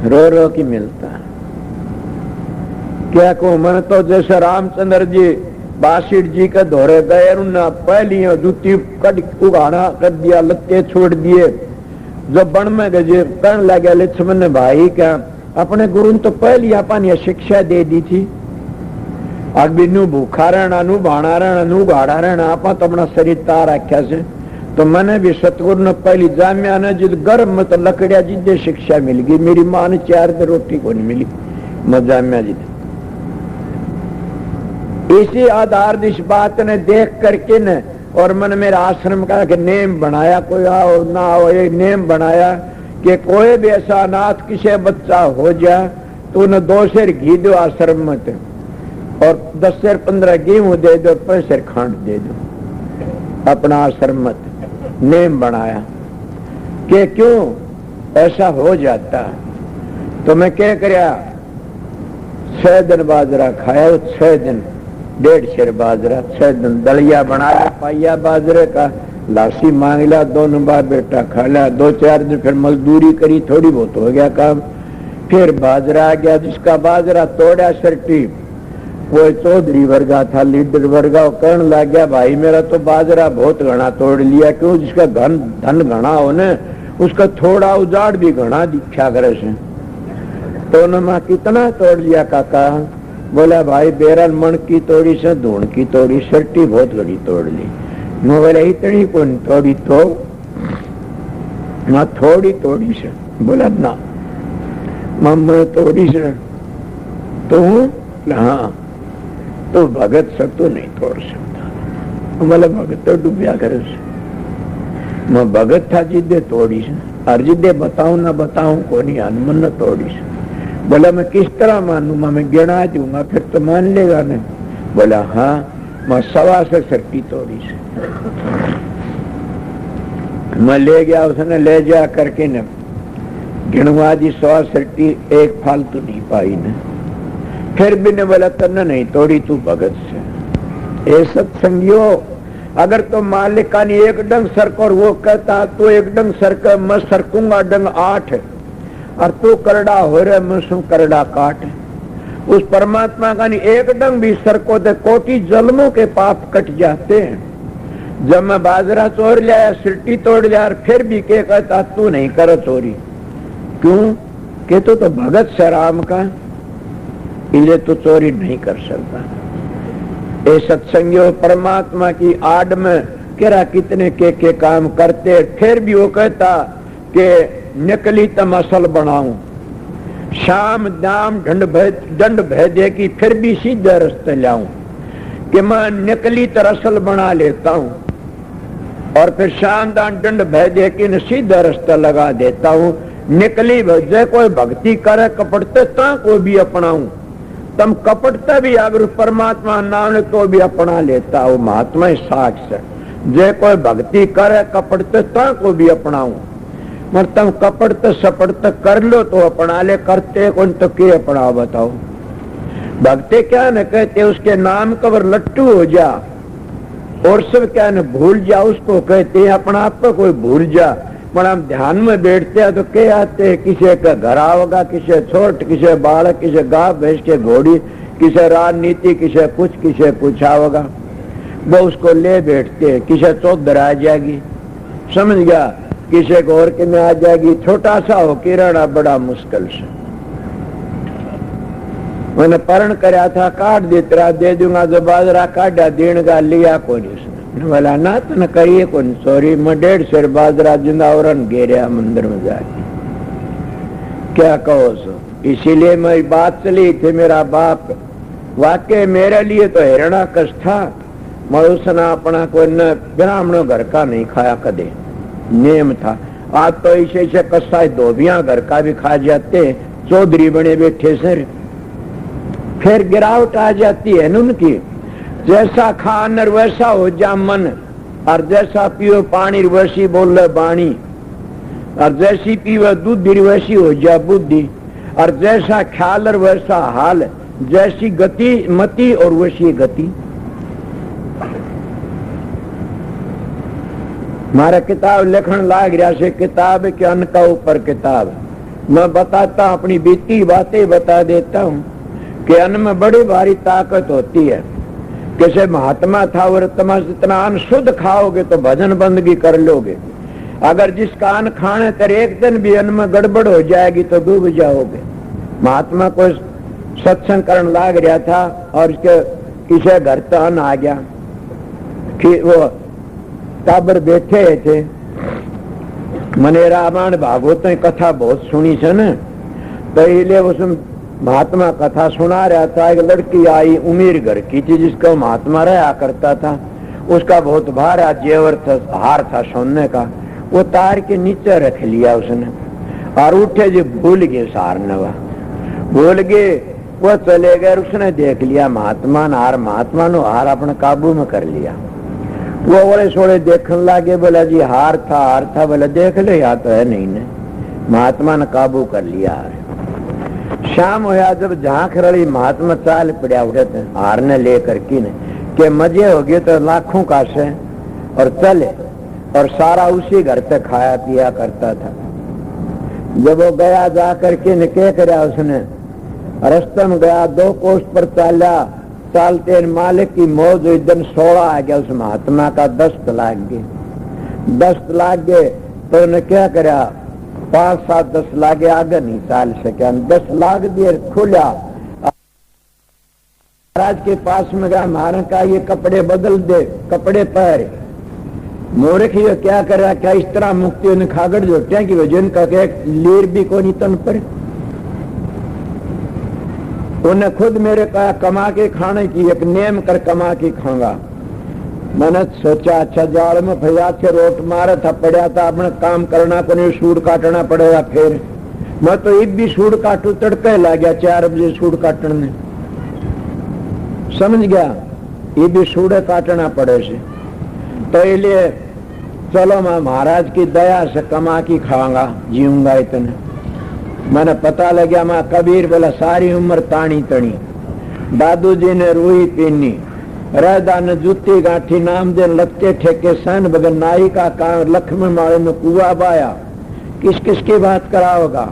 रो रो की मिलता। क्या को मन तो जैसे रामचंद्र जी बासिर जी के दौरे गए, उन्होंने पहली जूती कट उगाना कर दिया, लत्ते छोड़ दिए, जो बन में गजे कहने लगे लक्ष्मण ने भाई क्या अपने गुरु ने तो पहली अपन ये शिक्षा दे दी थी, अभी नु भूखा रहना नु भाणा रहना नु गाड़ा रहना आप तो अपना शरीर तार रख्या से, तो मैंने भी सतगुरु ने पहली जामिया ने जिद गर्भ में तो लकड़िया जिदे शिक्षा मिल गई, मेरी मां ने 4 दिन रोटी को नहीं मिली, मैं जामिया जिद। इसी आधार इस बात ने देख करके न और मन मेरा आश्रम का कि नेम बनाया, कोई आओ ना आओ, एक नेम बनाया कि कोई भी ऐसा अनाथ किसी बच्चा हो जाए तो उन्हें 2 सेर घी दो आश्रम में और 10 सेर 15 गेहूं दे दो, 5 सेर खांड दे दो, अपना आश्रम में नेम बनाया कि क्यों ऐसा हो जाता। तो मैं क्या करया 6 दिन बाजरा खाया, 6 दिन 1.5 सेर बाजरा, 6 दिन दलिया बनाया पाइया बाजरे का, लासी मांग लिया, दोनों बार बेटा खा लिया, 2-4 दिन फिर मजदूरी करी, थोड़ी बहुत हो गया काम, फिर बाजरा आ गया, जिसका बाजरा तोड़ा सरटी वो चौधरी वर्गा था, लीडर वर्गा, कहने लग गया भाई मेरा तो बाजरा बहुत घना तोड़ लिया, क्यों जिसका धन घना हो न उसका थोड़ा उजाड़ भी घना दिखा करे से। तो उन्होंने कितना तोड़ लिया काका? बोला भाई 12 मन की तोड़ी से, धूण की तोड़ी, सरटी बहुत घड़ी तोड़ ली। मैं बोला इतनी कौन तोड़ी? तो ना थोड़ी तोड़ी से। बोला ना मम्मा तोड़ी से। तो हाँ तो भगत से तो नहीं तोड़ सकता। बोला भगत तो डूबिया करे से, मैं भगत था जिदे तोड़ी से, और जिदे बताऊं ना बताऊं को नहीं हनुमान न तोड़ी से। बोला मैं किस तरह मानू? मैं गिना दूंगा फिर तो मान लेगा नहीं। बोला हाँ मैं 1.25 से सरकी तोड़ी से। मैं ले गया, उसने ले जा करके न गिनवा दी 100 सरकी, एक फालतू नहीं पाई न। फिर भी ने बोला तन्ने नहीं तोड़ी तू भगत से। ये सत्संगियों अगर तो मालिक का नहीं एक डंग सरक और वो कहता तो एक डंग सरक, मैं सरकूंगा डंग 8 और तू करड़ा हो रहा मैं सू करड़ा काट। उस परमात्मा का नहीं एक डंग भी सरको तो कोटि जन्मों के पाप कट जाते हैं। जब मैं बाजरा चोर लिया, सिरटी तोड़ लिया और फिर भी के कहता तू नहीं कर चोरी, क्यों? के तो भगत से राम का, इले तो चोरी नहीं कर सकता। ये सत्संगियों परमात्मा की आड़ में केरा कितने के काम करते, फिर भी वो कहता कि नकली तम असल बनाऊं, शाम दाम दंड भय दे की फिर भी सीधे रास्ते लाऊं, कि मैं नकली तर असल बना लेता हूं और फिर शाम दाम दंड भय दे की सीधे रास्ता लगा देता हूं। निकली भजे कोई भक्ति करे कपड़ते ता को भी अपनाऊं, तम कपटता भी अगर परमात्मा नाम तो भी अपना लेता हो। महात्मा साक्ष से जे कोई भक्ति करे कपटते ता को भी अपनाऊं, मगर तुम कपड़ते सपड़ते कर लो तो अपना ले, करते कौन तो क्या अपना बताओ? भक्ति क्या न कहते उसके नाम कबर लट्टू हो जा, और सब क्या न भूल जा उसको कहते अपना आप को कोई भूल जा। पर हम ध्यान में बैठते हैं तो क्या आते, किसी का घर आओगा, किसी छोट, किसी बालक, किसी गाय भैंस के घोड़ी, किसी राजनीति, किसी कुछ आओगा, वो उसको ले बैठते। किसी चौधर आ जाएगी, समझ गया, किसी को और के में आ जाएगी, छोटा सा हो के रहना बड़ा मुश्किल से। मैंने परण कराया था, काट देता दे दूंगा, जो बाजरा काटा देने का लिया कोई उसने। बोला ना तो न करिए कौन सॉरी, मैं 1.5 सेर बाजरा जिंदावरन घेरिया मंदिर में जाके, क्या कहो सो। इसीलिए मेरी बात चली थी, मेरा बाप वाकई मेरे लिए तो हिरणा कष्ट था। मैं उसने अपना कोई न ब्राह्मणों घर का नहीं खाया कदे, नेम था। आज तो ऐसे कसाई धोबियां घर का भी खा जाते, चौधरी बने बैठे सर, फिर गिरावट आ जाती है न उनकी। जैसा खानर वैसा हो जा मन, और जैसा पियो पानी वैसी बोल बाणी, और जैसी पीवे दूध वैसी हो जा बुद्धि, और जैसा ख्याल वैसा हाल, जैसी गति मति और वैसी गति। मारा किताब लिखन लाग रहा से, किताब के अन्न का ऊपर किताब। मैं बताता अपनी बीती बातें बता देता हूँ कि अन्न में बड़ी भारी ताकत होती है। किसी महात्मा था और तुम इतना अन्न शुद्ध खाओगे तो भजन बंदगी कर लोगे, अगर जिसका अन्न खाने तर एक दिन भी अन्न में गड़बड़ हो जाएगी तो डूब जाओगे। महात्मा को सत्संग करने लाग रहा था और इसके किसी घर तो अन्न आ गया कि वो टाबर बैठे थे। मने रामायण भागवत की कथा बहुत सुनी है न, तो इसलिए उसमें महात्मा कथा सुना रहा था। एक लड़की आई उमीर घर की थी जिसका महात्मा रहा करता था। उसका बहुत भारा जेवर था, हार था सोने का, वो तार के नीचे रख लिया उसने और उठे जो भूल गए सारने, भूल गए वो चले गए। उसने देख लिया महात्मा ने हार, महात्मा ने हार अपने काबू में कर लिया। वो ओले सोले देखने लगे, बोला जी हार था। बोला देख ले या तो है नहीं ने। महात्मा ने काबू कर लिया। शाम होया जब झांक रही महात्मा चाल पड़ा उठे थे हार ने लेकर के मजे हो गए तो लाखों का से और चले, और सारा उसी घर पे खाया पिया करता था। जब वो गया जा करके ने क्या करा उसने, रास्ते में गया 2 कोस पर चालते मालिक की मौज एकदम 16 आ गया। उस महात्मा का दस्त लाग गए तो उन्हें क्या करा 5, 7, 10 लागे आगे नहीं चाल सके। 10 लाख दिए खुला महाराज के पास में गया। महाराज का ये कपड़े बदल दे, कपड़े पहरे। मूर्ख ये क्या कर रहा, क्या इस तरह मुक्ति उन्हें खागड़ जोटे की वजन का लीर भी को नहीं तन पर। उन्हें खुद मेरे कहा कमा के खाने की एक नेम कर कमा के खाऊंगा। मैंने सोचा अच्छा जाल में फैया के रोट मारा था, पड़ा था अपने काम करना को नहीं, सूट काटना पड़ेगा। फिर मैं तो एक भी सूट काटू तड़के ला गया 4 बजे सूट काटने, समझ गया ये भी सूट काटना पड़े से। तो इसलिए चलो मैं महाराज की दया से कमा की खाऊंगा, जीऊंगा इतने। मैंने पता लग गया मैं कबीर बोला सारी उम्र तानी तनी, दादू जी ने रूही पीनी, रहदा ने जूती गांठी, नाम दे लत्ते ठेके सन बगन नाई का काम, लक्ष्मण माले में कुआ बाया। किस किस की बात करा होगा,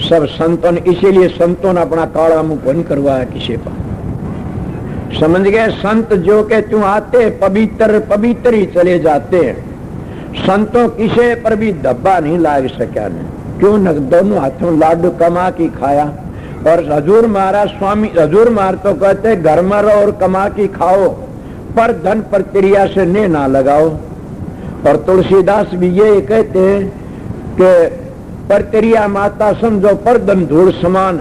सब संतों ने। इसीलिए संतों ने अपना काला मुंह बंद करवाया किसी पर, समझ गए। संत जो के तू आते पवित्र पवित्र ही चले जाते हैं। संतों किसी पर भी धब्बा नहीं लाग सका ने, क्यों न दोनों हाथों लाडू कमा की खाया। और हजूर महाराज स्वामी हजूर महाराज तो कहते घर में रहो और कमा की खाओ, पर धन प्रक्रिया से ने ना लगाओ। और तुलसीदास भी ये कहते हैं कि प्रक्रिया माता समझो पर धन धूल समान,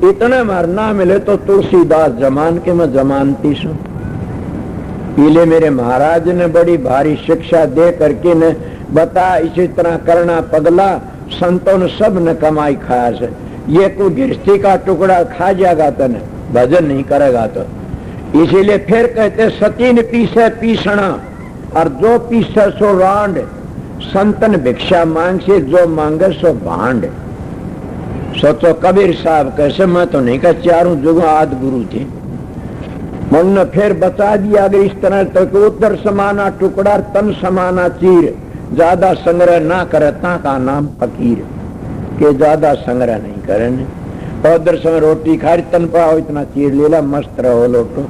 इतने मार ना मिले तो तुलसीदास जमान के मैं जमानती सू। पीले मेरे महाराज ने बड़ी भारी शिक्षा दे करके ने बता इसी तरह करना पगला। संतों ने सब ने कमाई खाया से, ये कोई गिरस्ती का टुकड़ा खा जाएगा तो न भजन नहीं करेगा तो। इसीलिए फिर कहते सतीन पीसे पीसना और जो पीसे सो रांड, संतन भिक्षा मांग से जो मांगे सो भांड। सोचो कबीर साहब कैसे, मैं तो नहीं कह चारों जुगों आदि गुरु थे। मन ने फिर बता दिया अगर इस तरह तो उधर समाना टुकड़ा तन समाना चीर, ज्यादा संग्रह ना करे ता का नाम फकीर। के ज्यादा संग्रह नहीं करे, और उधर समय रोटी खा रही तन पाओ इतना चीर ले ला मस्त रहो लोटो।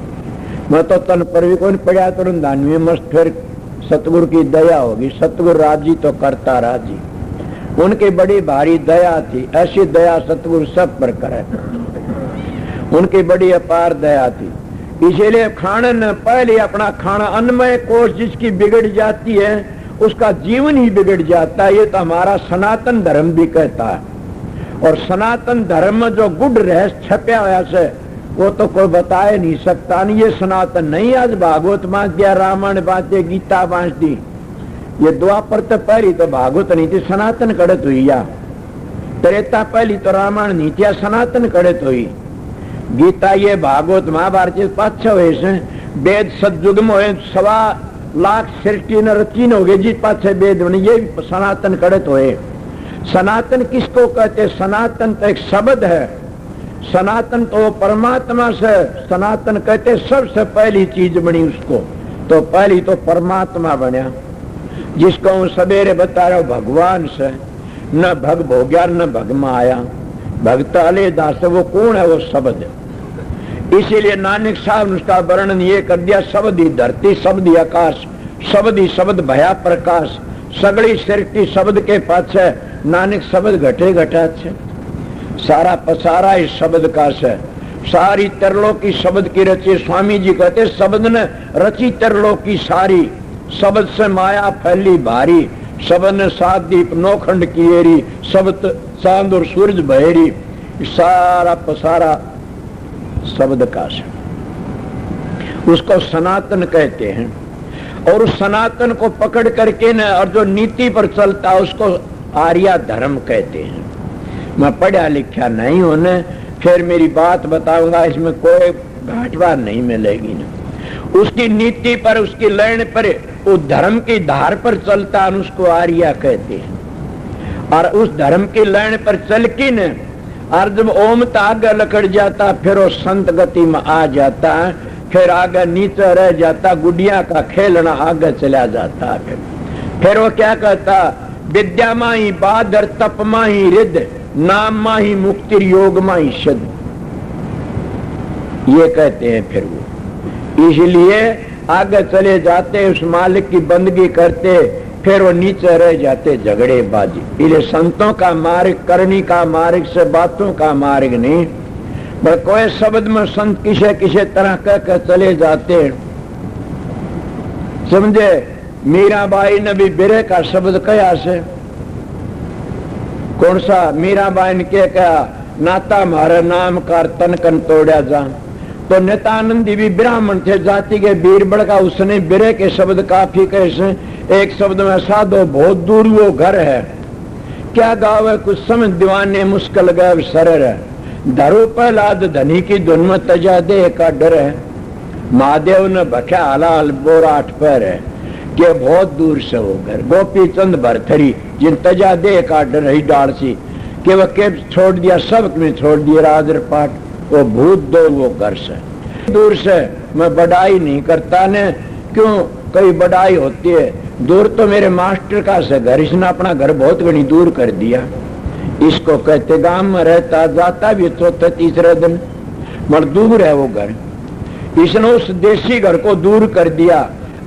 मैं तो तन पर भी कौन पड़ा तो दानवी मस्त। फिर सतगुरु की दया होगी, सतगुरु राजी तो करता राजी। उनकी बड़ी भारी दया थी, ऐसी दया सतगुरु सब पर करे, उनकी बड़ी अपार दया थी। इसीलिए खाने न पहले अपना खाना, अन्नमय कोष जिसकी बिगड़ जाती है उसका जीवन ही बिगड़ जाता है। ये तो हमारा सनातन धर्म भी कहता है। और सनातन धर्म में जो गुड़ रहस्य छपया हुआ से वो तो कोई बताए नहीं सकता। नहीं ये सनातन नहीं। आज भागवत बांध दिया, रामायण बांध दिया, गीता बांध दी, ये द्वापर तो पहली तो भागवत नहीं थी, सनातन कड़त हुई। या त्रेता पहली तो रामायण नहीं थी, सनातन कड़त हुई। गीता ये भागवत महाभारत पाँच हुए से वेद सतयुग में हुए 1.25 लाख सृष्टि न रचीन हो गए जी पाछे वेद बने, ये सनातन कड़त हुए। सनातन किसको कहते? सनातन तो एक शब्द है, सनातन तो परमात्मा से सनातन कहते। सबसे पहली चीज बनी उसको तो पहली तो परमात्मा बना, जिसको हम सवेरे बता रहे हो भगवान से। न भग भोग्या न भग में आया, भक्त अले दास वो कौन है? वो शब्द। इसीलिए नानक साहब ने उसका वर्णन ये कर दिया, शब्द ही धरती, शब्द ही आकाश, शब्द ही शब्द भया प्रकाश, सगड़ी सृष्टि शब्द के पाछे, नानक शब्द घटे घटा छे, सारा पसारा इस शब्द का से, सारी तरलोकी शब्द की रची। स्वामी जी कहते शब्द ने रची तरलोकी सारी, शब्द से माया फैली भारी, शब्द ने सात दीप नौखंड की एरी, शब्द चांद और सूरज बहेरी, सारा पसारा शब्द का से, उसको सनातन कहते हैं। और उस सनातन को पकड़ करके न, और जो नीति पर चलता है उसको आर्या धर्म कहते हैं। मैं पढ़ा लिखा नहीं हूं न, फिर मेरी बात बताऊंगा, इसमें कोई घाटवार नहीं मिलेगी न। उसकी नीति पर, उसकी लाइन पर, उस धर्म की धार पर चलता है, उसको आर्या कहते हैं। और उस धर्म की लाइन पर चल के न, और जब ओम आगे लकड़ जाता, फिर वो संत गति में आ जाता है, फिर आगे नीचे रह जाता, गुडिया का खेलना आगे चला जाता। फिर वो क्या कहता, विद्या माही बादर, तप माही रिद, नाम माही मुक्ति, योग माही सिद्ध, ये कहते हैं। फिर वो इसलिए आगे चले जाते, उस मालिक की बंदगी करते, फिर वो नीचे रह जाते झगड़ेबाजी। इसलिए संतों का मार्ग करनी का मार्ग से बातों का मार्ग नहीं। पर कोई शब्द में संत किसे किसे तरह कहकर चले जाते, समझे। मीराबाई ने भी बिरे का शब्द कहा से, कौन सा? मीराबाई ने क्या कहा, नाता मारे नाम कार तन कन तोड़ा जा। तो नित्यानंदी भी ब्राह्मण थे, जाति के बीरबल का, उसने बिरे के शब्द काफी कैसे, एक शब्द में साधो बहुत दूर वो घर है, क्या गाँव है कुछ समझ दीवाने, मुश्किल गए सरर है, धरो पहलाद धनी की धुन में तजा दे का डर है। महादेव ने भख्या हलाल बोराठ पर है कि बहुत दूर से हो घर, गोपी चंद भरथरी जिन तजा दे का डर ही डाल सी, कि वह के छोड़ दिया, सब में छोड़ दिया राजर पाठ, वो भूत दो वो घर से दूर से। मैं बड़ाई नहीं करता ने, क्यों कई बड़ाई होती है, दूर तो मेरे मास्टर का से घर, इसने अपना घर बहुत घनी दूर कर दिया। इसको कहते गांव में रहता, जाता भी चौथे तीसरे दिन, मगर दूर है वो घर। इसने उस देसी घर को दूर कर दिया,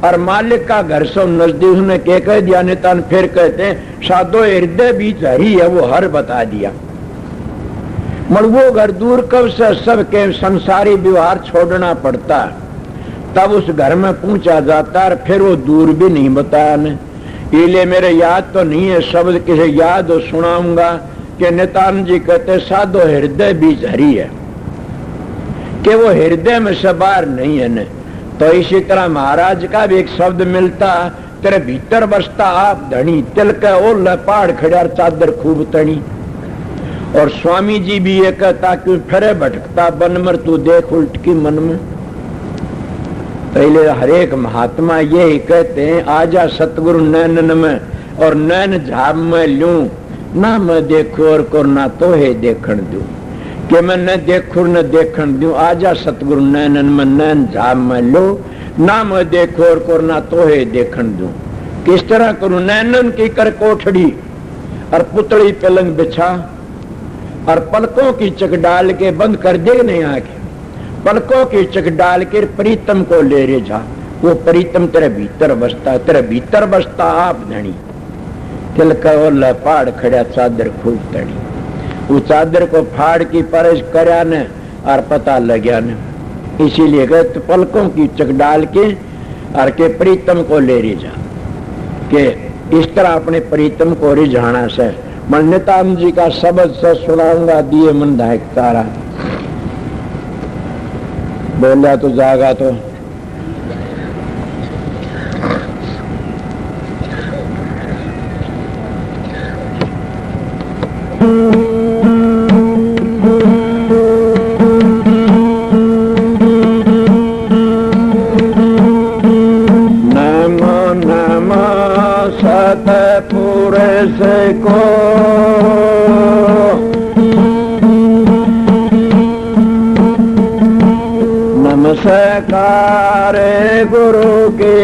और मालिक का घर से नजदीक उसने क्या कह दिया, नितान फिर कहते हैं साधो हृदय बीच हरी है, वो हर बता दिया। मगर वो घर दूर कब से, सबके संसारी व्यवहार छोड़ना पड़ता, तब उस घर में पहुंचा जाता, और फिर वो दूर भी नहीं बताया ने। इसलिए मेरे याद तो नहीं है शब्द, किसे याद हो सुनाऊंगा कि नित्यानंद जी कहते साधो हृदय बीच हरी है, कि वो हृदय में से बाहर नहीं है ने। तो इसी तरह महाराज का भी एक शब्द मिलता, तेरे भीतर बसता आप धनी, तिल के ओ लपाड़ खड़ा चादर खूब तनी। और स्वामी जी भी ये कहता कि फिरे भटकता बन मर, तू देख उल्ट की मन में। पहले हरेक महात्मा यही कहते हैं, आजा सतगुरु नैनन में, और नैन झाब में लूं, ना मैं देखो और को ना तो है देखण दूं, कि मैं न देखूं न देखण दूं। आजा सतगुरु नैनन में, नैन झाब में लो, ना मैं देखो और को ना तो है देखण दूं। किस तरह करूं? नैनन की कर कोठड़ी, और पुतली पलंग बिछा, और पलकों की चक डाल के बंद कर दे नहीं आके, पलकों की चक डाल के प्रीतम को ले रे जा। वो प्रीतम तेरे भीतर बसता, तेरे भीतर बसता आप धनी, तिल का लपाड़ खड़ा चादर खूब तड़ी। वो चादर को फाड़ की परस करया ने, और पता लग गया ने। इसीलिए कहते पलकों की चक डाल के, और के प्रीतम को ले रे जा, के इस तरह अपने प्रीतम को रिझाना से। मैं नित्यानंद जी का शब्द से सुनाऊंगा, दिए मन धायक तारा, बोला तो जागा तो। नमो नमो सतपुरुष को, नमस्कार गुरु के,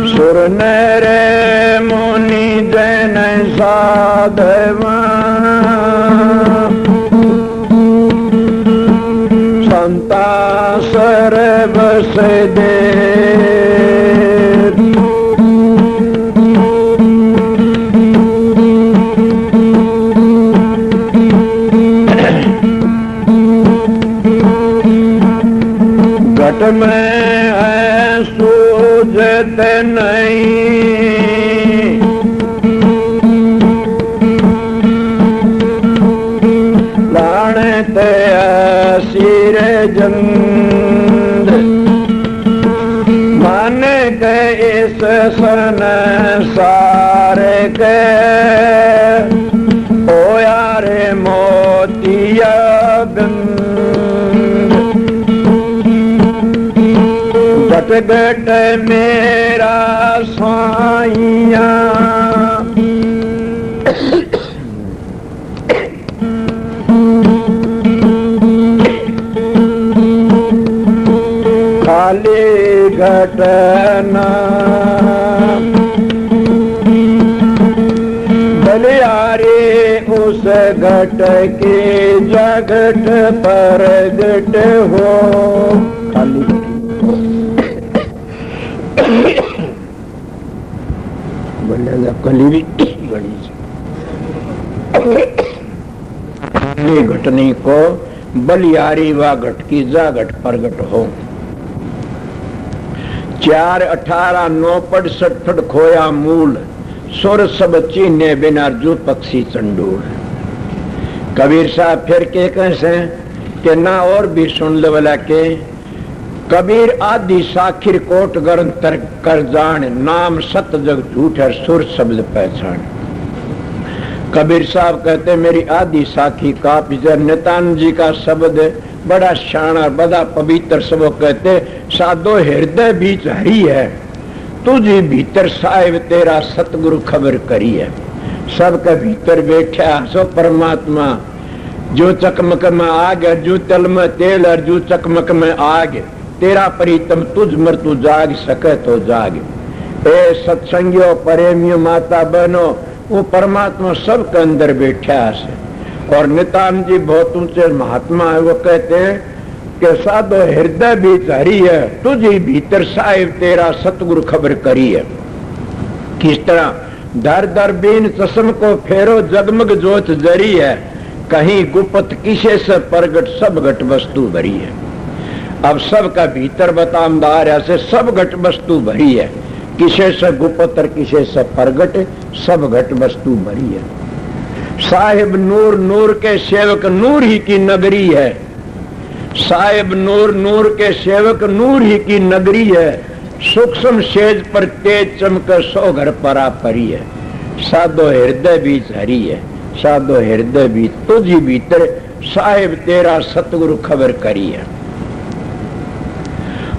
सुर नर मुनि जन साधव, संता सर्व बुझते नहीं, लानते असीर जंद मन के इस संसार के ओ यारे मोतिया गट गट मेरा साइया खाली घटना बलियारे उस घट के जगट पर गट हो खाली कली भी बड़ी घटनी को बलियारी व घट की जा घट प्रगट हो 4:18:9 खोया मूल सुर सब चीने बिना जू पक्षी चंडूल। कबीर साहब फिर के कैसे कि ना और भी सुन ले वाला के कबीर आदि साखिर कोट गरन तर कर जान नाम सत जग झूठ है सुर शब्द पहचान। कबीर साहब कहते मेरी आदि साखी का नित्यानंद जी का शब्द बड़ा शाना बड़ा पवित्र सब कहते साधो हृदय बीच हरी है तुझे भीतर साहिब तेरा सतगुरु खबर करी है। सबके भीतर बैठा सो परमात्मा जो चकमक में आग है जो तल में तेल है जो चकमक में आग तेरा प्रीतम तुझ मर तू जाग सके तो जाग। ए सत्संगियों प्रेमियों माता बहनों वो परमात्मा सबके अंदर बैठा है। और नित्यानंद जी बहुत ऊंचे महात्मा है वो कहते हैं कि साधो हृदय बीच हरी है तुझे भीतर साहिब तेरा सतगुरु खबर करी है। किस तरह दर दर बीन चश्म को फेरो जगमग जोत जरी है कहीं गुप्त किसे से प्रगट सब घट वस्तु भरी है। अब सबका भीतर बतामदार ऐसे सब घट वस्तु भरी है किसे से गुप्त और किसे से प्रगट सब घट वस्तु भरी है। साहिब नूर नूर के सेवक नूर ही की नगरी है। साहिब नूर नूर के सेवक नूर ही की नगरी है। सूक्ष्म सेज पर तेज चमक सो घर परा परी है। साधो हृदय बीच हरी है साधो हृदय बीच तुझी भीतर साहिब तेरा सतगुरु खबर करी है।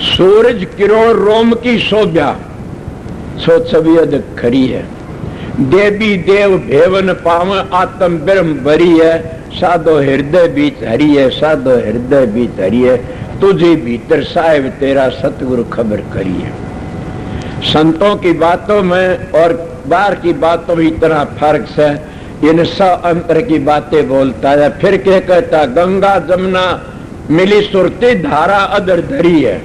सूरज किरण रोम की शोभा सो छबियत खरी है। देवी देव भेवन पाव आत्म ब्रह्म भरी है। साधो हृदय बीच हरी है साधो हृदय बीच हरी है तुझे भीतर साहिब तेरा सतगुरु खबर करी है। संतों की बातों में और बाहर की बातों में इतना फर्क है। इन सब अंतर की बातें बोलता है। फिर क्या कहता गंगा जमुना मिली सुरती धारा अदर धरी है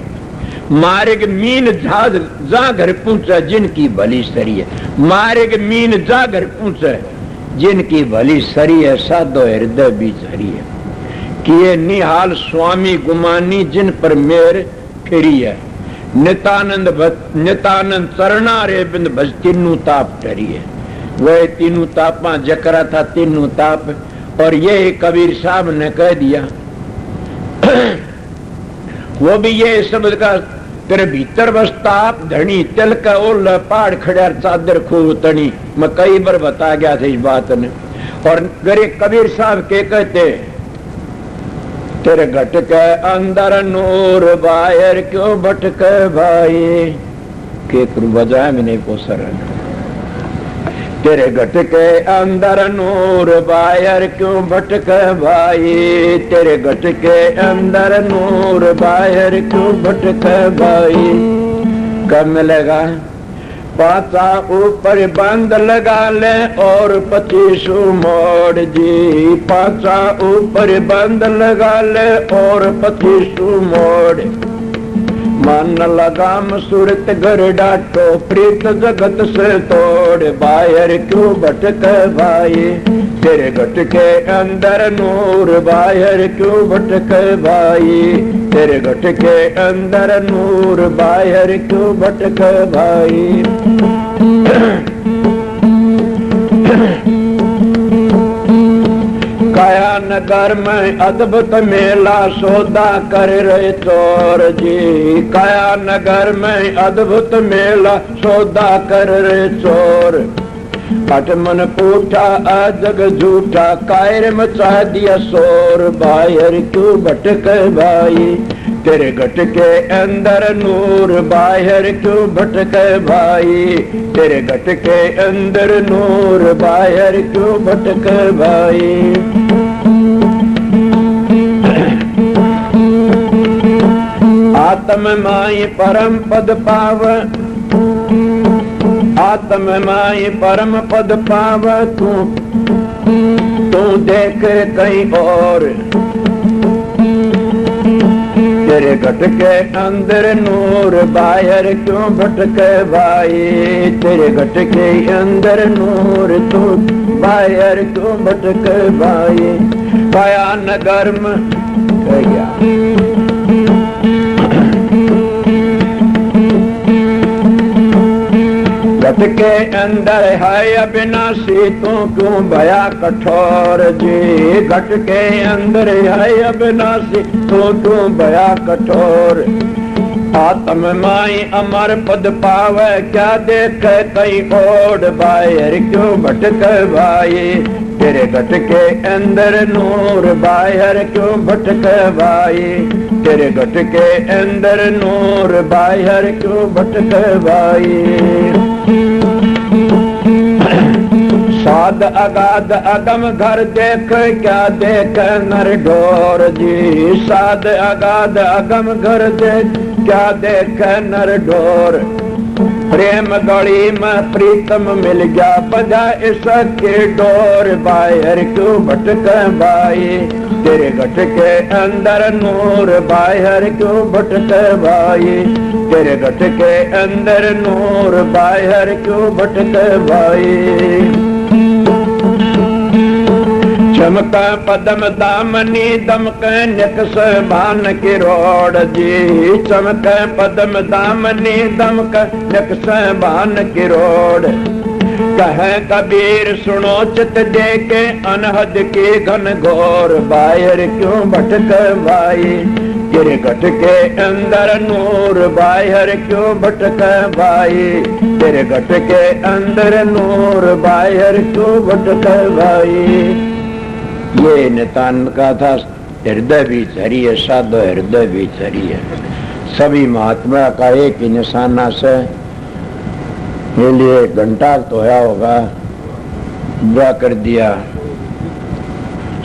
मार्ग मीन जहाज जा घर पहुंचा जिनकी भली सरी है। मार्ग मीन जा घर पहुंचा जिनकी भली सरी है साधो हृदय बीच हरी है। किए निहाल स्वामी गुमानी जिन पर मेर फिरी है। नितानंद चरणा रे बिंद भज तीनू ताप टरी है। वह तीनू तापा जकरा था तीनू ताप और ये कबीर साहब ने कह दिया वो भी ये शब्द का तेरे भीतर बसता आप धनी तिल का ओल पहाड़ खड़ा चादर खूब तनी मैं कई बार बता गया था इस बात ने। और गरीब कबीर साहब के कहते तेरे घट के अंदर नूर बाहर क्यों भटक भाई के बजाय में नहीं पोसर। तेरे घट के अंदर नूर बाहर क्यों भटक भाई तेरे घट के अंदर नूर बाहर क्यों भटक भाई। कब मिलेगा पाचा ऊपर बंद लगा ले और 25 मोड़ जी। पाचा ऊपर बंद लगा ले और 25 मोड़ मन लगाम सूरत घर डाटो प्रीत जगत से तोड़ बाहर क्यों भटक भाई तेरे घट के अंदर नूर बाहर क्यों भटके भाई, तेरे घट के अंदर नूर बाहर क्यों भटके भाई। काया नगर में अद्भुत मेला सौदा कर रहे चोर जी, काया नगर में अद्भुत मेला सौदा कर रहे चोर। पट मन पूठा अजग झूठा कायर मचा दिया शोर, बाहर क्यों भटके भाई, तेरे घट के अंदर नूर बाहर क्यों भटके भाई, तेरे घट के अंदर नूर बाहर क्यों भटके भाई। आत्म माई परम पद पाव, आत्म माई परम पद पाव, तू देख कहीं और। तेरे घट के अंदर नूर बाहर क्यों भटके भाई, तेरे घट के अंदर नूर तू बाहर क्यों भटके भाई। काया नगर में गया घट के अंदर है अविनाशी, तू क्यों भया कठोर जी, घट के अंदर है अविनाशी, तू क्यों भया कठोर। आत्म माई अमर पद पावे, क्या देखे कहीं ओढ़, बाहर क्यों भटके भाई, तेरे घट के अंदर नूर बाहर क्यों भटके भाई, तेरे घट के अंदर नूर बाहर क्यों भटके भाई। साध अगाध अगम घर देख, क्या देख नर ढोर जी, साध अगाध अगम घर देख, क्या देख नर ढोर। प्रेम गली में प्रीतम मिल गया, बजा इसके डोर, बाहर क्यों भटके भाई, तेरे घट के अंदर नूर बाहर क्यों भटके भाई, तेरे घट के अंदर नूर बाहर क्यों भटके भाई। चमक पदम दामनी दमक नक्स भान की रोड जी, चमक पदम दामनी दमक नक्स भान की रोड। कहे कबीर सुनो चित दे के अनहद की घन घोर, बाहर क्यों भटके भाई, तेरे घट के अंदर नूर बाहर क्यों भटके भाई, तेरे घट के अंदर नूर बाहर क्यों भटके भाई। ये नितान का था, हृदय भी छरी है, साधो हृदय भी छरी है। सभी महात्मा का एक ही निशाना से ये लिए घंटा तो होया होगा, बुरा कर दिया,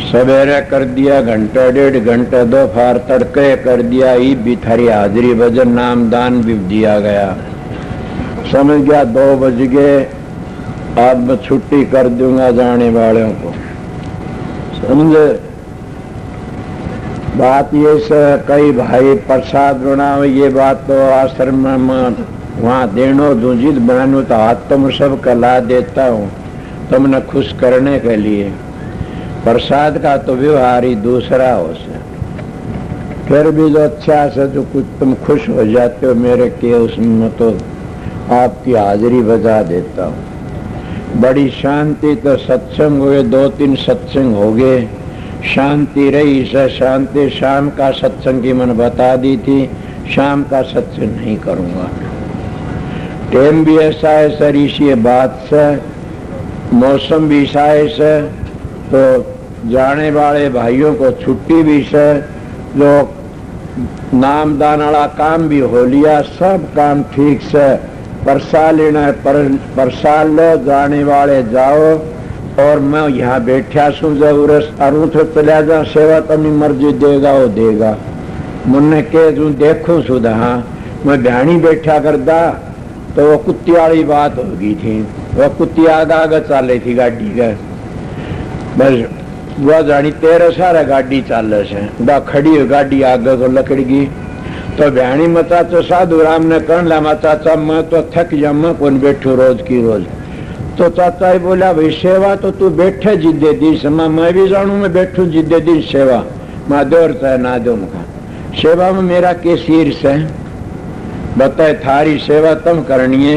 सवेरे कर दिया घंटा डेढ़ घंटा, दोपहर तड़के कर दिया, ईद भी थारी हाजिरी भजन नाम दान भी दिया गया। समझ गया 2 बज गए, आज मैं छुट्टी कर दूंगा जाने वालों को। समझे बात ये से कई भाई प्रसाद बनाओ, ये बात तो आश्रम में वहाँ देनो दूजित बनानू तो हाथ तुम सब कला देता हूँ तुमने खुश करने के लिए। प्रसाद का तो व्यवहार ही दूसरा हो से, फिर भी जो अच्छा से जो कुछ तुम खुश हो जाते हो मेरे के, उसमें तो आपकी हाजिरी बजा देता हूँ। बड़ी शांति तो सत्संग हुए, 2-3 सत्संग हो गए, शांति रही से शांति। शाम का सत्संग की मैंने बता दी थी, शाम का सत्संग नहीं करूँगा। टाइम भी ऐसा है सर, इसी बात से मौसम भी ऐसा है सर, तो जाने वाले भाइयों को छुट्टी भी से, जो नाम दान वाला काम भी हो लिया, सब काम ठीक से। प्रसाद लेना है प्रसाद लो, जाने वाले जाओ, और मैं यहाँ बैठा सू जरूरत अरू तो चलिया जा, सेवा तमनी मर्जी देगा वो देगा। मुन्ने के तू देखो सुधा, हाँ मैं ध्यानी बैठा करता तो वो कुत्ती वाली बात हो गई थी, वो कुत्ती आगा आगा चाले थी गाड़ी का, बस वो जानी तेरे सारा गाड़ी चाले से, खड़ी हो गाड़ी आगे को लकड़ गई। तो भैणी में चाचो साधु राम ने कहन ला, चाचा मैं तो थक जा, मैं कौन बैठू रोज की रोज, तो चाचा ही बोला भाई सेवा तो तू बैठे जिद्दे दी समा मैं भी जानू मैं बैठू जिद्दे दी सेवा मां देर से ना दो मुखा सेवा में मेरा के शीर से बताए थारी सेवा तुम करनी है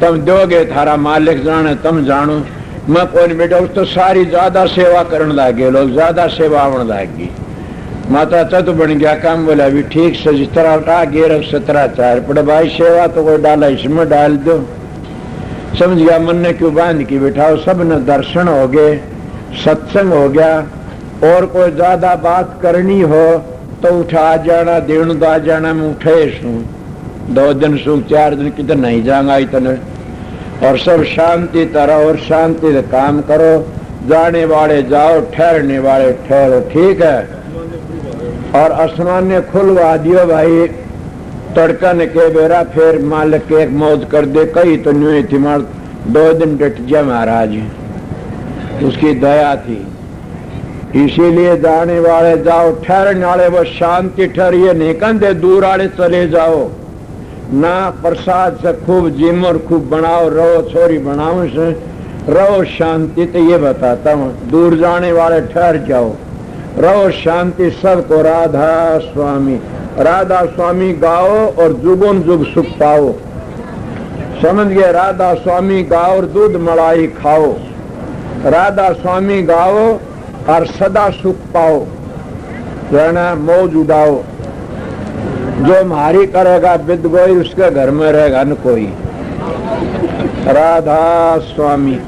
तुम दोगे थारा मालिक जाने तुम जानो मैं कोई बेटा उस तो सारी ज्यादा सेवा करने लगे लोग ज्यादा सेवा आने लगी माता तो बन गया काम बोला अभी ठीक से जिस तरह उठा गेर 17 पड़े भाई सेवा तो कोई डाला इसमें डाल दो समझ गया मन ने क्यों बांध की बिठाओ सब न दर्शन हो गए सत्संग हो गया और कोई ज्यादा बात करनी हो तो उठा जाना देण दा जाना मैं उठे सू 2 दिन सू 4 दिन किधर नहीं जाऊंगा इतने और सब शांति तरह और शांति से काम करो जाने वाले जाओ ठहरने वाले ठहरो ठीक है और आसमान ने खुलवा दियो भाई तड़का ने के बेरा फिर मालिक के एक मौज कर दे कई तो न्यू थी मार 2 दिन डट गया महाराज उसकी दया थी इसीलिए जाने वाले जाओ ठहरने वाले वो शांति ठहरिए नहीं कंधे दूर वाले चले जाओ ना प्रसाद से खूब जिम और खूब बनाओ रहो छोरी बनाओ से रहो शांति तो ये बताता हूँ दूर जाने वाले ठहर जाओ रहो शांति सबको राधा स्वामी गाओ और जुगों जुग सुख पाओ समझ गए राधा स्वामी गाओ और दूध मलाई खाओ राधा स्वामी गाओ और सदा सुख पाओ रहना मौज उड़ाओ जो मारी करेगा विद गोई उसके घर में रहेगा न कोई राधा स्वामी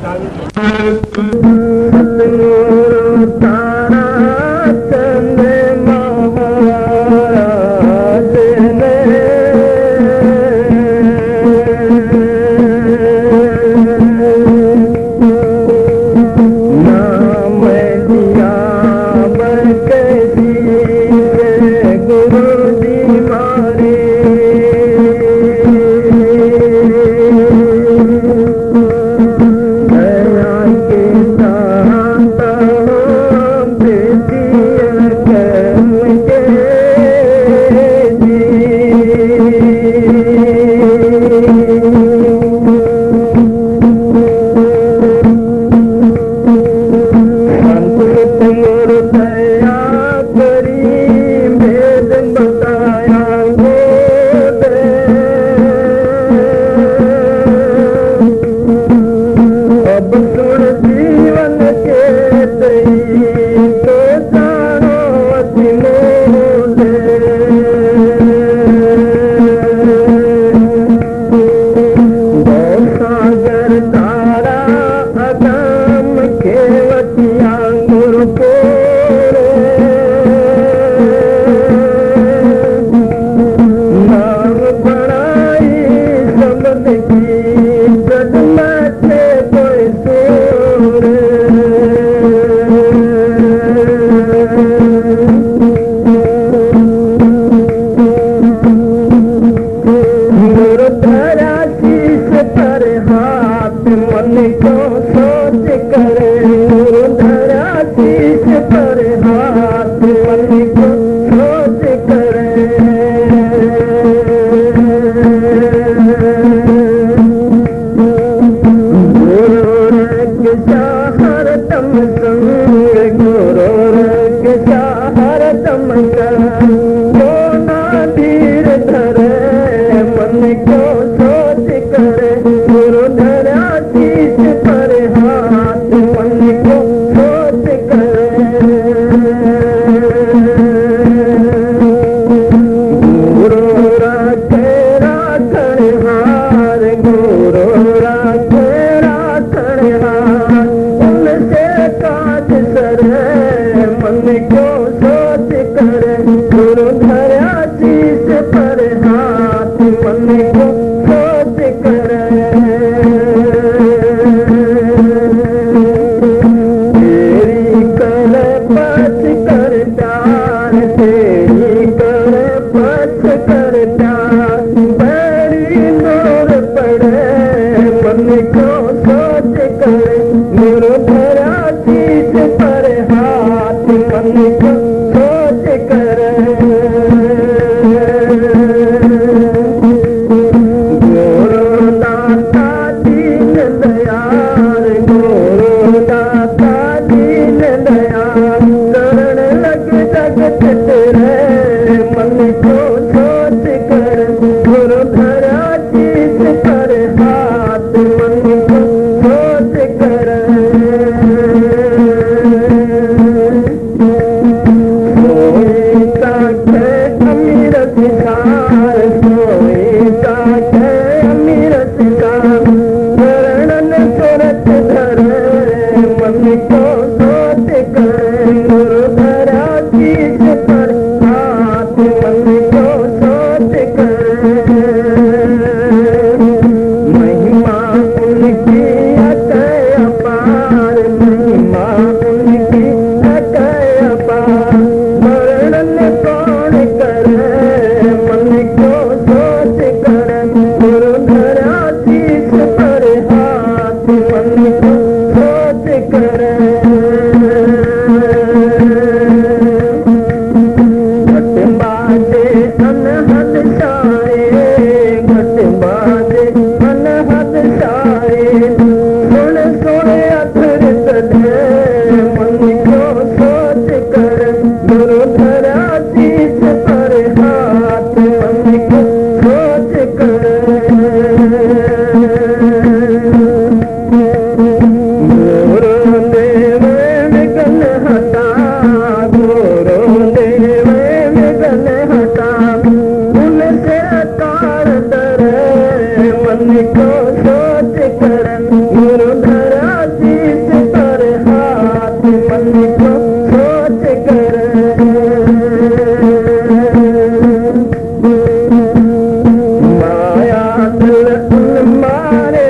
गोरो दाता दीन दयाल हाथ सारे सोने सोने अथर तले मन को सोच कर गुरु धरा शीश पर हाथ मन को सोच कर गुरु देव विघ्न हटा गुरु देव विघ्न हटा भूल से अकाल डरे मन को सोच कर गुरु धरा शीश पर हाथ मन को सोच कर माया दिल मारे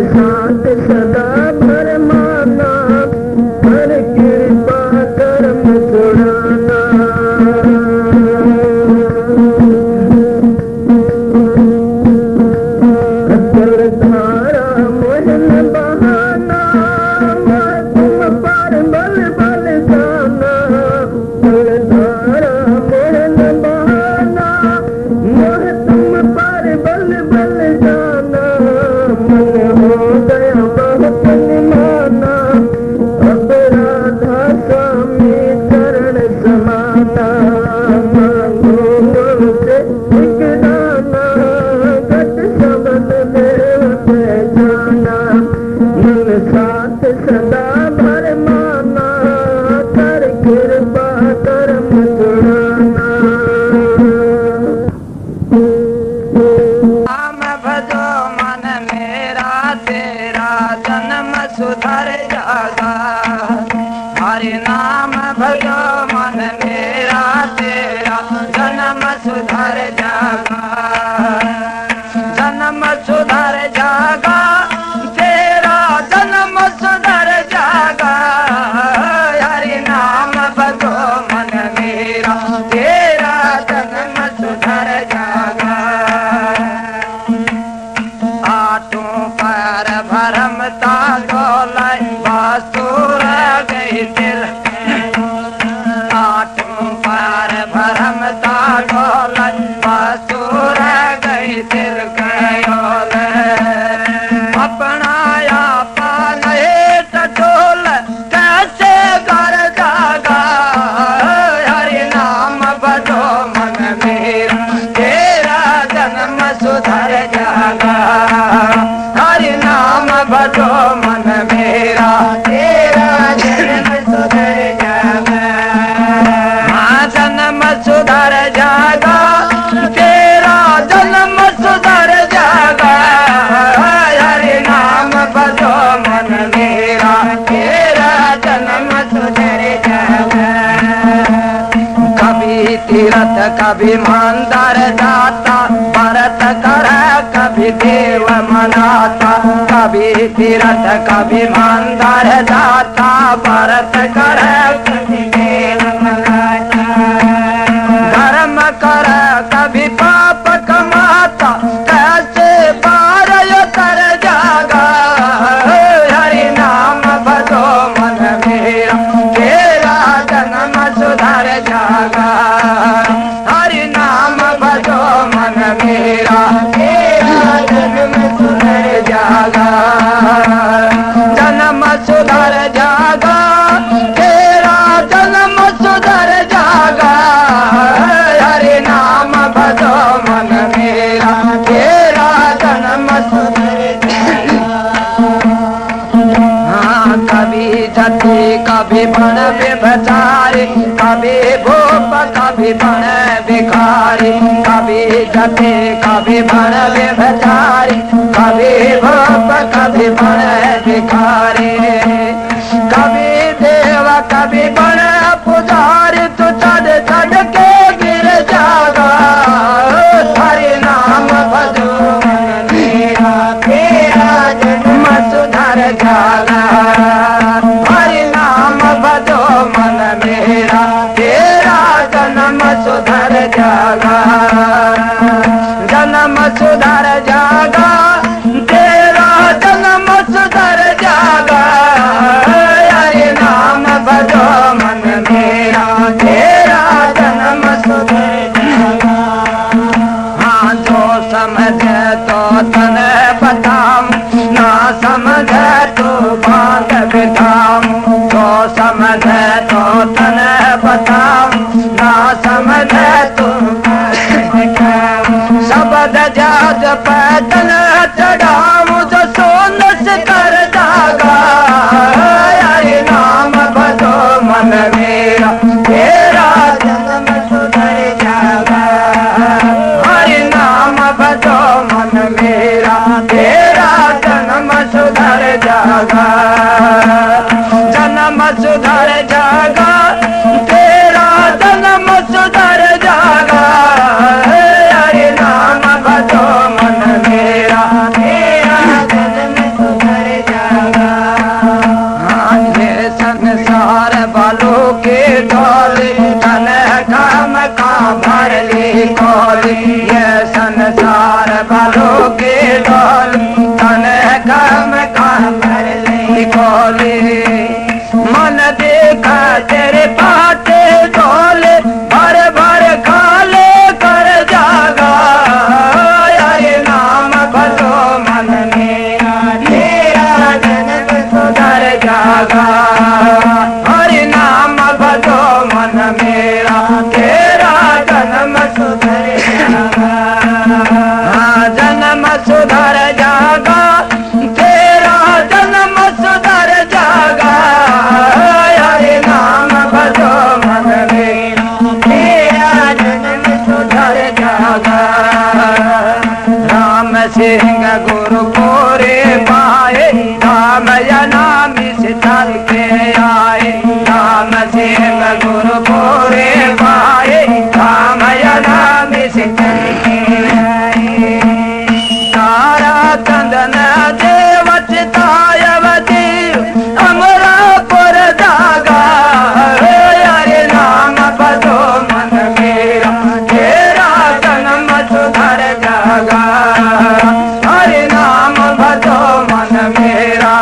साथ सदा भरमाना, कर कृपा कर्म छुड़ाना। जलधारा मोहन बहाना, तुम पर बल बल जाना। जलधारा मोहन बहाना, तुम पर बल बल जाना। मन हो गया बहुत निमाना, अब राधा स्वामी चरण समाना। मांगो मुझसे एक दाना, गत शब्द देव पे जाना। मन साथ सदा भरमाना, कर कृपा कर्म छुड़ाना। नाम भजो मन मेरा तेरा जन्म सुधर जागा। हरि नाम भजो मन मेरा तेरा जन्म सुधर जागा। जन्म सुधर जागा, तेरा जन्म सुधर जागा। हरि नाम भजो मन मेरा तेरा जन्म सुधर जागा। आठों पर भरमता डोलाई बासुर गई दिल। आठों पर भरमता डोलाई बासुर गई दिल गयोल। अपना आपा नहीं टटोल, कैसे कर जागा। हरि नाम भजो मन मेरा तेरा जन्म सुधर जागा। हरि नाम भजो मन मेरा तेरा जन्म सुधर जागा। हाँ जन्म सुधर जागा, तेरा जन्म सुधर जागा। हरि नाम भजो मन मेरा तेरा जन्म सुधर जागा। कभी तीरथ कभी मंदिर जाता, व्रत कर कभी देव मनाता। कभी तीरथ कभी मंदिर जाता, व्रत कर कभी देव मनाता। धर्म कर कभी पाप कमाता, कैसे पार कर जागा। हरि नाम भजो मन मेरा तेरा जन्म सुधर जागा। हरि नाम भजो मन मेरा तेरा जन्म सुधर जागा। जन्म सुधर जागा, तेरा जन्म सुधर जागा। हरि नाम भजो मन मेरा तेरा जन्म सुधर जागा। हाँ कभी जति कभी बन व्यभिचारी, कभी भूप कभी बन भिखारी। कभी जति कभी बन व्यभिचारी, कभी भूप कभी बन भिखारी। कभी देव कभी बन पुजारी, तू चढ़ चढ़ के गिर जागा। हरि नाम भजो मन मेरा तेरा जन्म सुधर जागा। हरि नाम भजो मन मेरा तेरा जन्म सुधर जागा। जन्म सुधर जागा, तेरा जन्म सुधर जागा। हरि नाम भजो मन मेरा तेरा जन्म सुधर जागा। हाँ जो समझे तो तने बताऊं, ना समझे तो बात बिठाऊं। जो समझे तो तने बताऊं, ना समझे तो बात बिठाऊं। शब्द जाज पैदल चढ़ाऊं, जो सोनस कर जागा। हरि नाम भजो मन मेरा तेरा जन्म सुधर जागा। हरि नाम भजो मन मेरा तेरा जन्म सुधर जागा। जागा हरि नाम भजो मन मेरा तेरा जन्म सुधर जागा जन्म सुधर जागा तेरा जन्म सुधर जागा हरि नाम भजो मन मेरा तेरा जन्म सुधर जागा राम सिंह गुरु गोरे पाए राम या नाम से चल के आए राम सिंह गुरु गोरे पाए राम या नाम से चल के आए तारा चंदन देवचतायवती अमरापुर जागा हरे नाम भजो मन मेरा तेरा जन्म सुधर जागा हरि नाम भजो मन मेरा